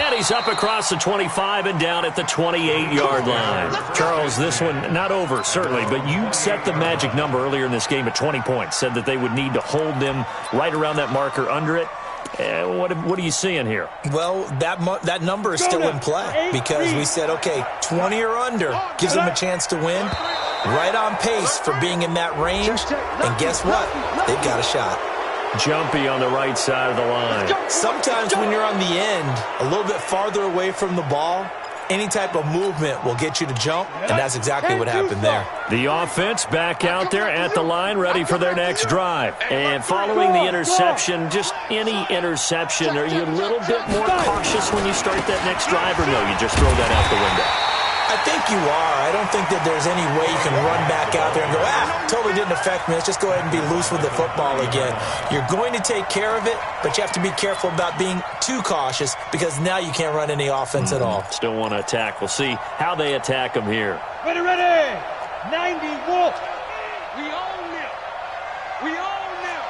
And he's up across the 25 and down at the 28-yard line. Charles, this one not over, certainly, but you set the magic number earlier in this game at 20 points, said that they would need to hold them right around that marker under it. What are you seeing here? Well, that number is still in play because we said, okay, 20 or under gives them a chance to win. Right on pace for being in that range. And guess what? They've got a shot. Jumpy on the right side of the line. Sometimes when you're on the end, a little bit farther away from the ball, any type of movement will get you to jump, and that's exactly what happened there. The offense back out there at the line, ready for their next drive. And following the interception, just any interception, are you a little bit more cautious when you start that next drive, or no, you just throw that out the window? I think you are. I don't think that there's any way you can run back out there and go, totally didn't affect me. Let's just go ahead and be loose with the football again. You're going to take care of it, but you have to be careful about being too cautious because now you can't run any offense at all. Still want to attack. We'll see how they attack them here. Ready, 90 Wolf. We own them. We own them.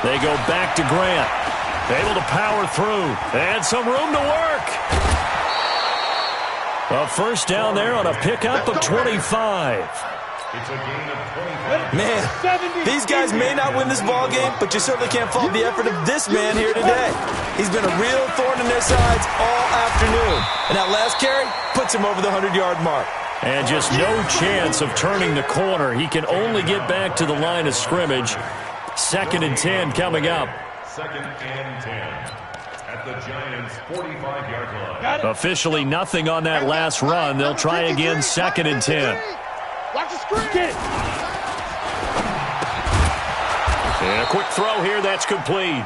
They go back to Grant. Able to power through. And some room to work. A first down there on a pickup of 25. It's a gain of 25. Man, these guys may not win this ball game, but you certainly can't fault the effort of this man here today. He's been a real thorn in their sides all afternoon. And that last carry puts him over the 100-yard mark. And just no chance of turning the corner. He can only get back to the line of scrimmage. 2nd and 10 coming up. 2nd and 10 at the Giants' 45-yard line. Officially nothing on that last run. They'll try again 2nd and 10. Watch the screen. And a quick throw here. That's complete.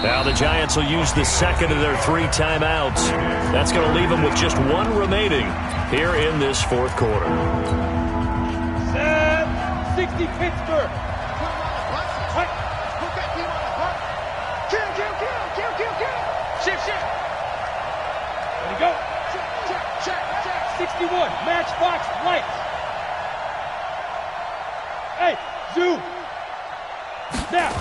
Now the Giants will use the second of their 3 timeouts. That's going to leave them with just 1 remaining here in this 4th quarter. 60 Pittsburgh. Kill. Shift. There you go. Check. 61. Matchbox lights. Hey, zoom. Now.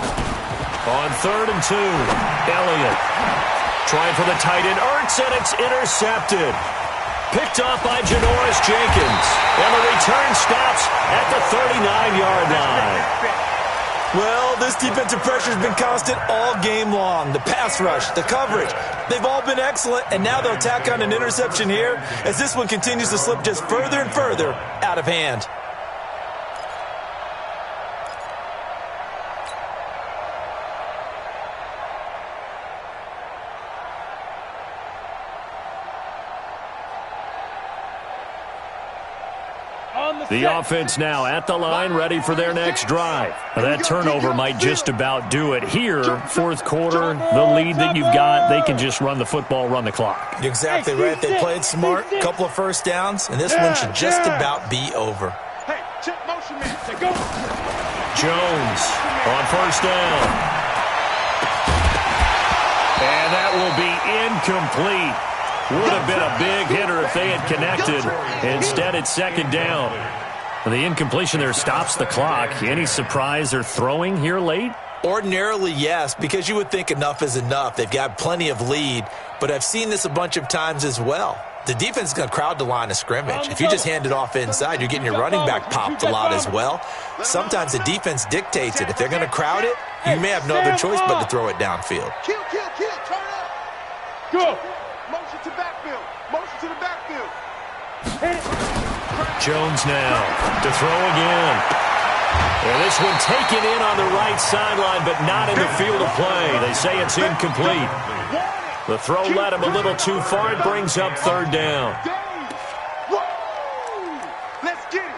On 3rd and 2, Elliott trying for the tight end. Ertz, and it's intercepted. Picked off by Janoris Jenkins. And the return stops at the 39-yard line. Well, this defensive pressure has been constant all game long. The pass rush, the coverage, they've all been excellent, and now they'll tack on an interception here as this one continues to slip just further and further out of hand. The offense now at the line, ready for their next drive. Now, that turnover might just about do it here. 4th quarter, the lead that you've got, they can just run the football, run the clock. You're exactly right. They played smart, a couple of first downs, and this one should just about be over. Hey, check motion, man. Say go. Jones on 1st down. And that will be incomplete. Would have been a big hitter if they had connected. Instead, it's 2nd down. The incompletion there stops the clock. Any surprise they're throwing here late? Ordinarily, yes, because you would think enough is enough. They've got plenty of lead, but I've seen this a bunch of times as well. The defense is going to crowd the line of scrimmage. If you just hand it off inside, you're getting your running back popped a lot as well. Sometimes the defense dictates it. If they're going to crowd it, you may have no other choice but to throw it downfield. Kill, turn up. Go. Motion to backfield. Motion to the backfield. Jones now to throw again. And this one taken in on the right sideline, but not in the field of play. They say it's incomplete. The throw led him a little too far. It brings up 3rd down. Let's get it.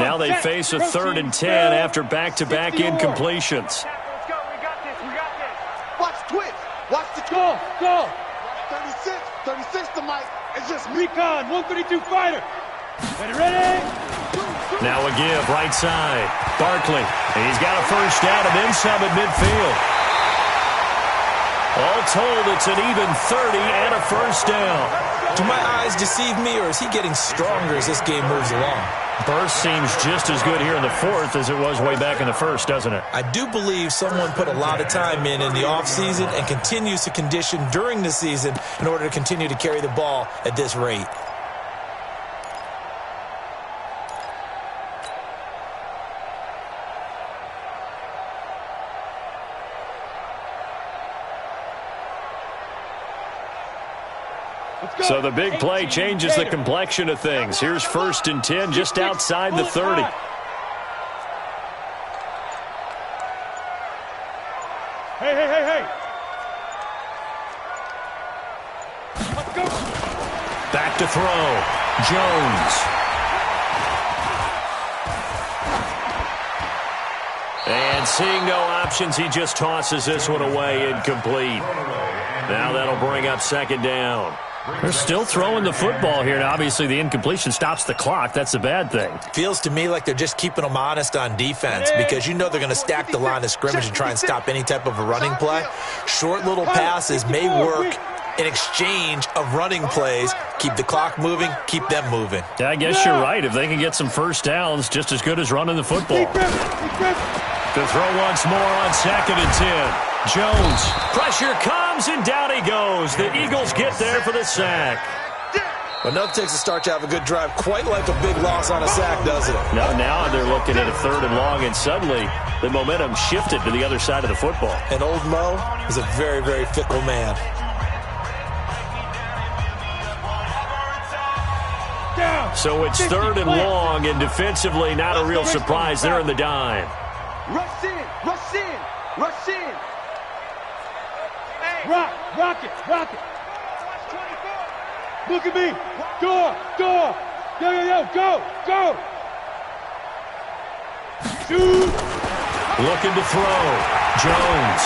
Now they face a 3rd and 10 after back-to-back incompletions. Let's go. We got this. Watch twitch. Watch Go. 36 to Mike. It's just me. Recon, 132 fighter. Ready? Now a give, right side. Barkley. He's got a first down and then some at midfield. All told, it's an even 30 and a first down. Do my eyes deceive me, or is he getting stronger as this game moves along? Burst seems just as good here in the fourth as it was way back in the first, doesn't it? I do believe someone put a lot of time in the offseason and continues to condition during the season in order to continue to carry the ball at this rate. So the big play changes the complexion of things. Here's 1st and 10 just outside the 30. Hey. Let's go. Back to throw. Jones. And seeing no options, he just tosses this one away, incomplete. Now that'll bring up 2nd down. They're still throwing the football here, and obviously the incompletion stops the clock. That's a bad thing. Feels to me like they're just keeping them honest on defense because you know they're going to stack the line of scrimmage and try and stop any type of a running play. Short little passes may work in exchange of running plays. Keep the clock moving, keep them moving. Yeah, I guess you're right. If they can get some first downs, just as good as running the football. To throw once more on 2nd and 10. Jones, pressure comes, and down he goes. The Eagles get there for the sack. Well, nothing takes a start to have a good drive, quite like a big loss on a sack, doesn't it? No, now they're looking at a 3rd and long, and suddenly the momentum shifted to the other side of the football. And old Mo is a very, very fickle man. So it's 3rd and long, and defensively not a real surprise. They're in the dime. Rush in. Rock it. Look at me. Door. Yo, go. Shoot. Looking to throw. Jones.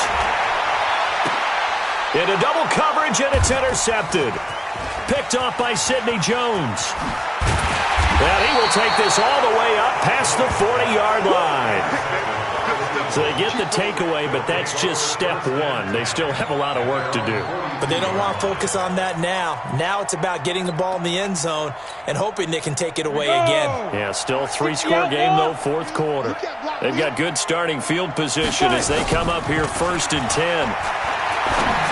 Into double coverage, and it's intercepted. Picked off by Sidney Jones. And he will take this all the way up past the 40-yard line. So they get the takeaway, but that's just step one. They still have a lot of work to do. But they don't want to focus on that now. Now it's about getting the ball in the end zone and hoping they can take it away again. Yeah, still 3-score game, though, 4th quarter. They've got good starting field position as they come up here 1st and 10.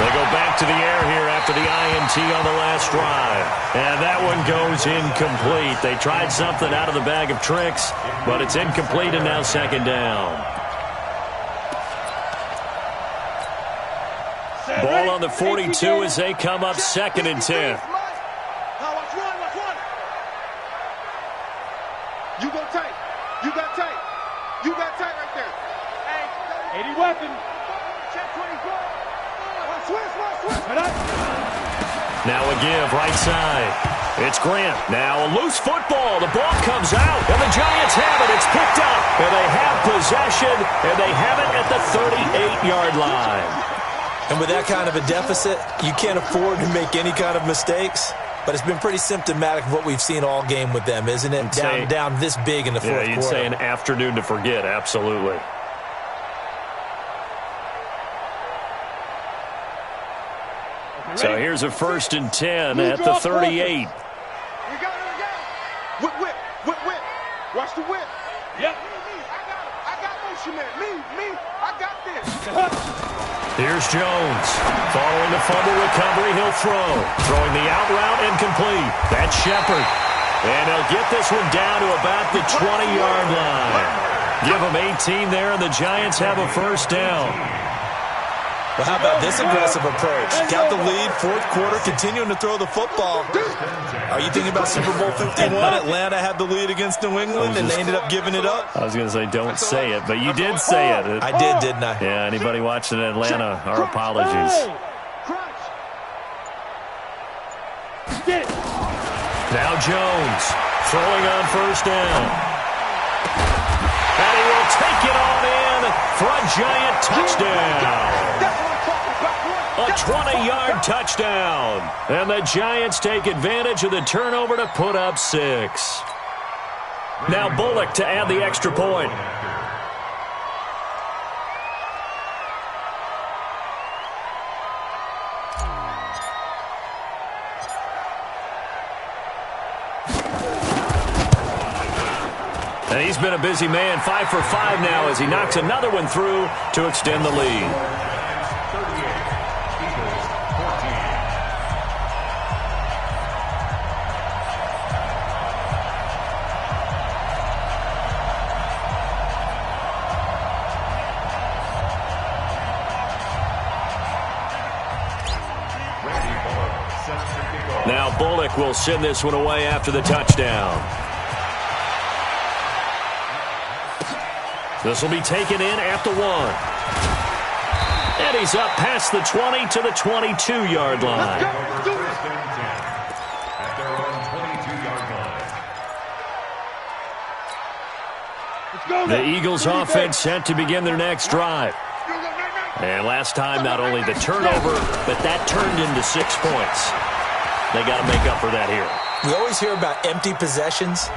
They go back to the air here after the INT on the last drive. And that one goes incomplete. They tried something out of the bag of tricks, but it's incomplete and now 2nd down. Ball on the 42 as they come up 2nd and 10. Watch one. You got tight right there. Hey, 80 weapon. Check 24. Switch. Now a give, right side. It's Grant. Now a loose football. The ball comes out, and the Giants have it. It's picked up, and they have possession, and they have it at the 38-yard line. And with that kind of a deficit, you can't afford to make any kind of mistakes. But it's been pretty symptomatic of what we've seen all game with them, isn't it? Down this big in the fourth quarter. Yeah, you'd say an afternoon to forget, absolutely. So here's a 1st and 10 at the 38. We got it. Whip. Watch the whip. Yep. I got motion man. Me. I got this. Here's Jones. Following the fumble recovery, he'll throw. Throwing the out route incomplete. That's Shepard. And he'll get this one down to about the 20-yard line. Give them 18 there, and the Giants have a 1st down. Well, how about this aggressive approach? Got the lead, 4th quarter, continuing to throw the football. Are you thinking about Super Bowl 51? Atlanta had the lead against New England, and they ended up giving it up? I was going to say, don't say it, but you did say it. I did, didn't I? Yeah, anybody watching Atlanta, our apologies. Now Jones, throwing on 1st down. And he will take it on in for a Giant touchdown. A 20-yard touchdown. And the Giants take advantage of the turnover to put up 6. Now Bullock to add the extra point. And he's been a busy man, 5 for 5 now as he knocks another one through to extend the lead. Now Bullock will send this one away after the touchdown. This will be taken in at the 1. And he's up past the 20 to the 22-yard line. At their own 22-yard line. The Eagles offense set to begin their next drive. And last time, not only the turnover, but that turned into 6 points. They got to make up for that here. We always hear about empty possessions,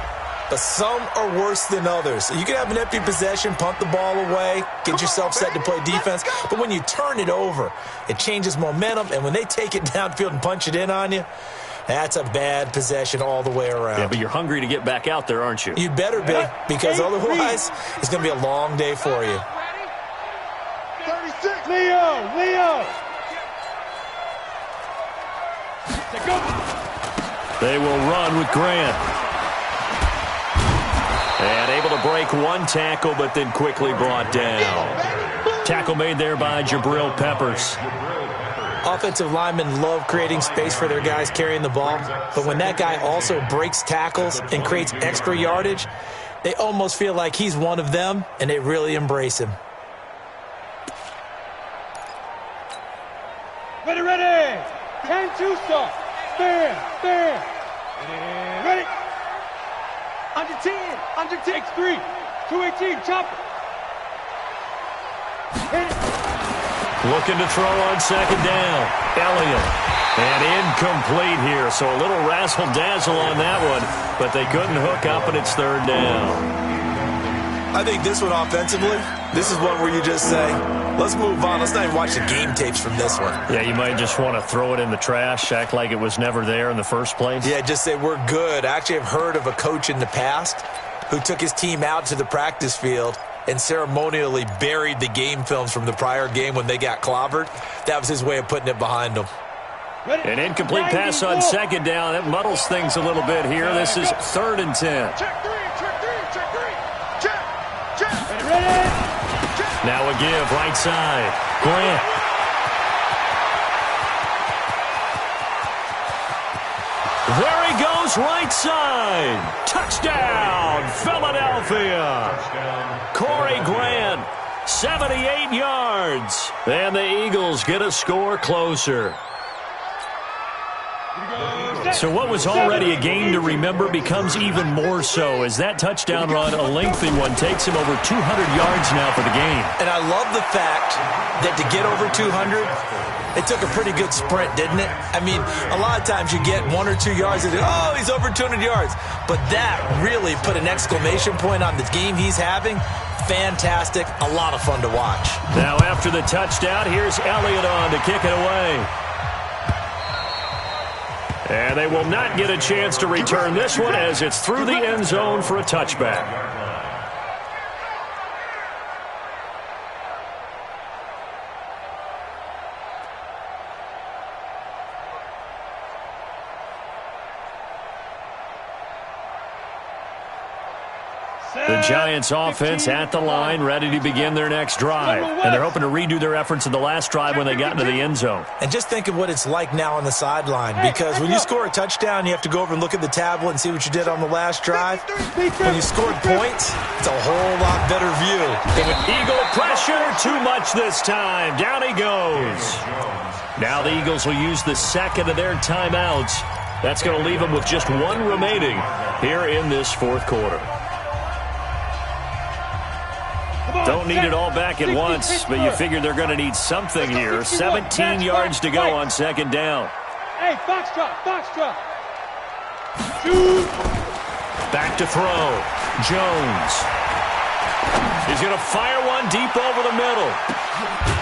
but some are worse than others. You can have an empty possession, punt the ball away, get yourself set to play defense, but when you turn it over, it changes momentum, and when they take it downfield and punch it in on you, that's a bad possession all the way around. Yeah, but you're hungry to get back out there, aren't you? You better be, because otherwise it's going to be a long day for you. 36. Leo. They will run with Grant. And able to break one tackle, but then quickly brought down. Tackle made there by Jabril Peppers. Offensive linemen love creating space for their guys carrying the ball, but when that guy also breaks tackles and creates extra yardage, they almost feel like he's one of them, and they really embrace him. Ready. 10-2 start. Stand. Ready. Under 10. X3. 218. Chopper. Hit it. Looking to throw on second down. Elliott. And incomplete here, so a little razzle-dazzle on that one, but they couldn't hook up, and it's third down. I think this one offensively, this is one where you just say, let's move on. Let's not even watch the game tapes from this one. Yeah, you might just want to throw it in the trash, act like it was never there in the first place. Yeah, just say we're good. I actually have heard of a coach in the past who took his team out to the practice field and ceremonially buried the game films from the prior game when they got clobbered. That was his way of putting it behind them. An incomplete pass on second down. That muddles things a little bit here. This is 3rd and 10. Check three. Now a give, right side. Grant. There he goes, right side. Touchdown, Philadelphia. Corey Grant, 78 yards. And the Eagles get a score closer. So what was already a game to remember becomes even more so as that touchdown run, a lengthy one, takes him over 200 yards now for the game. And I love the fact that to get over 200, it took a pretty good sprint, didn't it? I mean, a lot of times you get 1 or 2 yards and oh, he's over 200 yards. But that really put an exclamation point on the game he's having. Fantastic. A lot of fun to watch. Now after the touchdown, here's Elliott on to kick it away. And they will not get a chance to return this one as it's through the end zone for a touchback. The Giants offense at the line, ready to begin their next drive. And they're hoping to redo their efforts in the last drive when they got into the end zone. And just think of what it's like now on the sideline, because when you score a touchdown, you have to go over and look at the tablet and see what you did on the last drive. When you scored points, it's a whole lot better view. Eagle pressure, too much this time. Down he goes. Now the Eagles will use the second of their timeouts. That's going to leave them with just one remaining here in this fourth quarter. Don't need it all back at once, but you figure they're going to need something here. 17 yards to go on second down. Hey, box drop. Back to throw. Jones. He's going to fire one deep over the middle.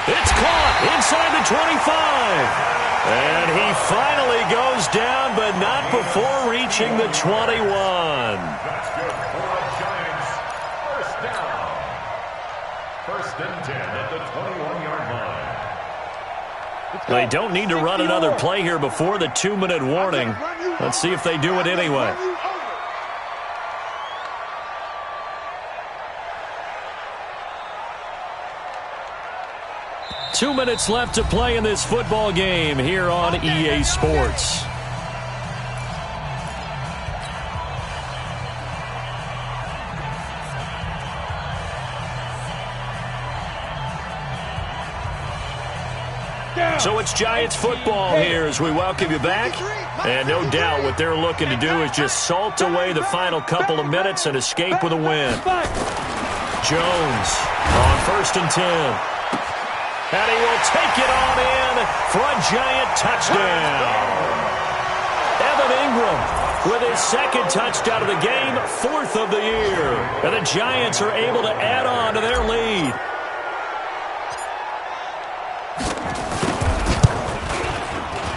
It's caught inside the 25. And he finally goes down, but not before reaching the 21. That's good for the Giants. First down. First and 10 at the 21-yard line. They don't need to run another play here before the 2-minute warning. Let's see if they do it anyway. Two minutes left to play in this football game here on EA Sports. So it's Giants football here as we welcome you back. And no doubt what they're looking to do is just salt away the final couple of minutes and escape with a win. Jones on 1st and 10. And he will take it on in for a Giant touchdown. Evan Ingram with his second touchdown of the game, 4th of the year. And the Giants are able to add on to their lead.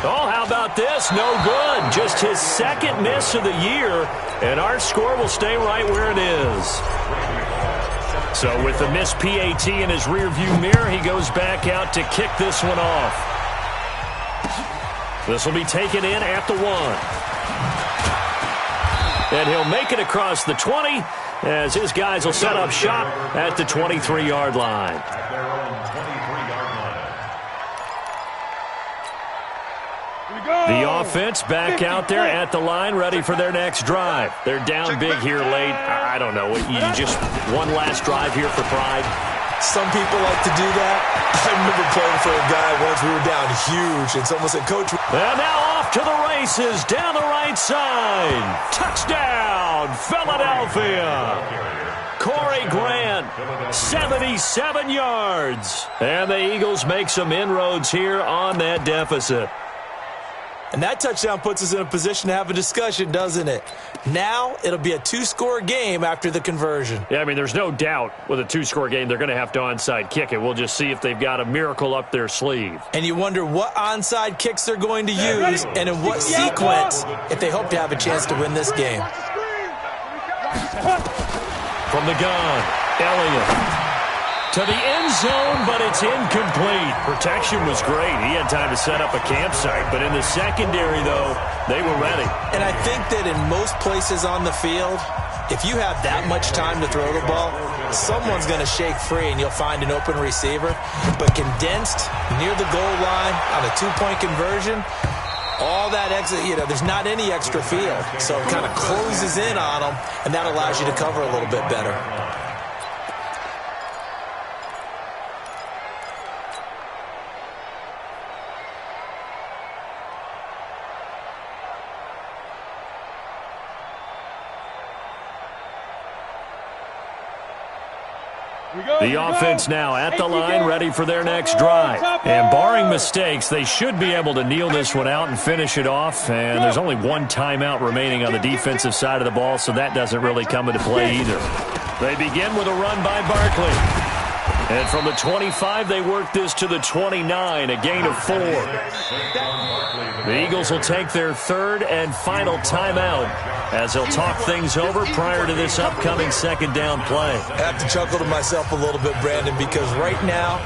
Oh, how about this? No good. Just his second miss of the year, and our score will stay right where it is. So with the missed PAT in his rearview mirror, he goes back out to kick this one off. This will be taken in at the 1. And he'll make it across the 20 as his guys will set up shop at the 23-yard line. At their own 23-yard line. The offense back out there at the line, ready for their next drive. They're down big here late. I don't know. You just one last drive here for pride. Some people like to do that. I remember playing for a guy once we were down huge, and someone said, Coach. And now off to the races down the right side. Touchdown, Philadelphia. Corey Grant, 77 yards. And the Eagles make some inroads here on that deficit. And that touchdown puts us in a position to have a discussion, doesn't it? Now it'll be a 2-score game after the conversion. Yeah, I mean, there's no doubt with a 2-score game they're going to have to onside kick it. We'll just see if they've got a miracle up their sleeve. And you wonder what onside kicks they're going to use and in what sequence if they hope to have a chance to win this game. From the gun, Elliott. To the end zone, but it's incomplete. Protection was great. He had time to set up a campsite. But in the secondary, though, they were ready. And I think that in most places on the field, if you have that much time to throw the ball, someone's going to shake free and you'll find an open receiver. But condensed near the goal line on a 2-point conversion, all that extra, there's not any extra field. So it kind of closes in on them, and that allows you to cover a little bit better. The offense now at the line, ready for their next drive. And barring mistakes, they should be able to kneel this one out and finish it off. And there's only one timeout remaining on the defensive side of the ball, so that doesn't really come into play either. They begin with a run by Barkley. And from the 25, they work this to the 29, a gain of 4. The Eagles will take their third and final timeout as they'll talk things over prior to this upcoming second down play. I have to chuckle to myself a little bit, Brandon, because right now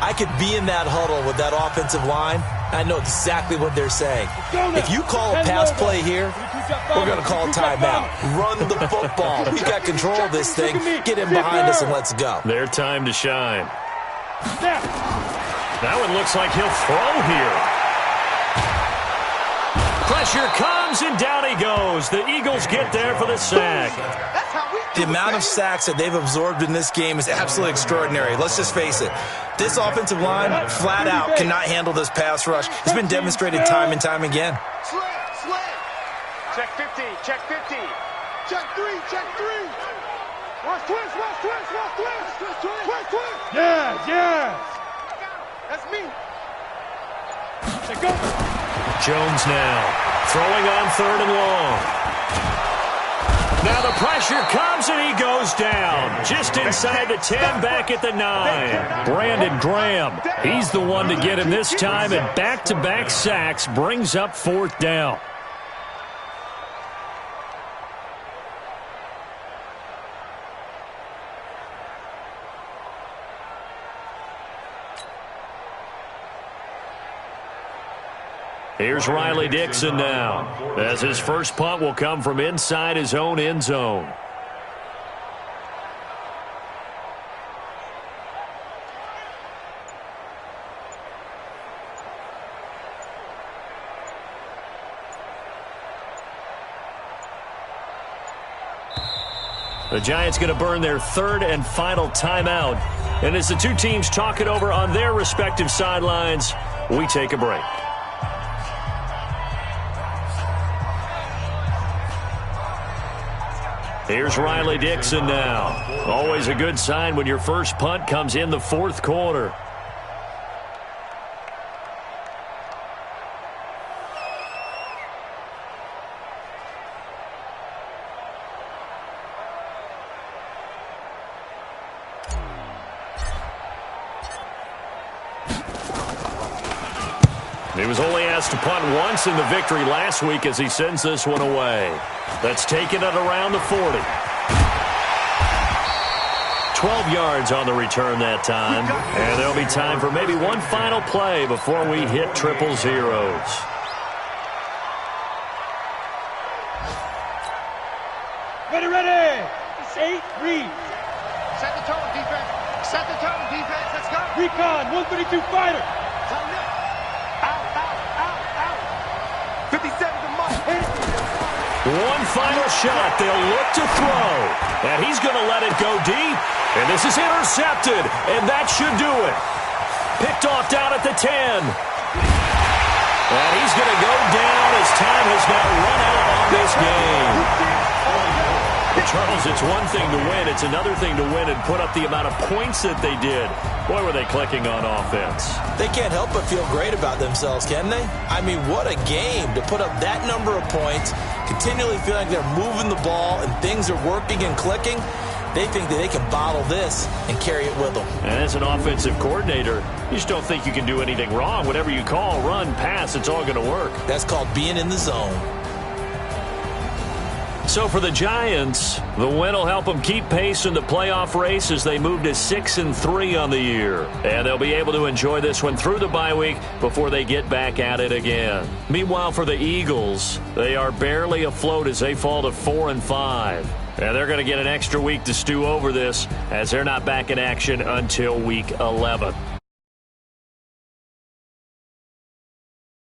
I could be in that huddle with that offensive line. I know exactly what they're saying. If you call a pass play here, we're going to call a timeout. Run the football. We got control of this thing. Get in behind us and let's go. Their time to shine. That one looks like he'll throw here. Pressure comes, and down he goes. The Eagles get there for the sack. The amount of sacks that they've absorbed in this game is absolutely extraordinary. Let's just face it. This offensive line, flat out, cannot handle this pass rush. It's been demonstrated time and time again. Check 50, check 50. Check 3, check 3. Watch twist. Yes. That's me. There go. Jones now throwing on 3rd and long. Now the pressure comes and he goes down. Just inside the 10, back at the 9. Brandon Graham, he's the one to get him this time, and back-to-back sacks brings up 4th down. Here's Riley Dixon now, as his first punt will come from inside his own end zone. The Giants going to burn their 3rd and final timeout. And as the two teams talk it over on their respective sidelines, we take a break. Here's Riley Dixon now. Always a good sign when your first punt comes in the 4th quarter. He was only asked to punt once in the victory last week as he sends this one away. That's taken it around the 40. 12 yards on the return that time. And there'll be time for maybe one final play before we hit triple zeros. Ready. 8, read. Set the tone, defense. Let's go. Recon, 132 fighter. Out. 57 to Mike. One final shot. They'll look to throw. And he's going to let it go deep. And this is intercepted. And that should do it. Picked off down at the 10. And he's going to go down as time has now run out on this game. Charles, it's one thing to win. It's another thing to win and put up the amount of points that they did. Boy, were they clicking on offense. They can't help but feel great about themselves, can they? I mean, what a game to put up that number of points, continually feeling like they're moving the ball and things are working and clicking. They think that they can bottle this and carry it with them. And as an offensive coordinator, you just don't think you can do anything wrong. Whatever you call, run, pass, it's all going to work. That's called being in the zone. So for the Giants, the win will help them keep pace in the playoff race as they move to 6-3 on the year. And they'll be able to enjoy this one through the bye week before they get back at it again. Meanwhile, for the Eagles, they are barely afloat as they fall to 4-5. And they're going to get an extra week to stew over this as they're not back in action until week 11.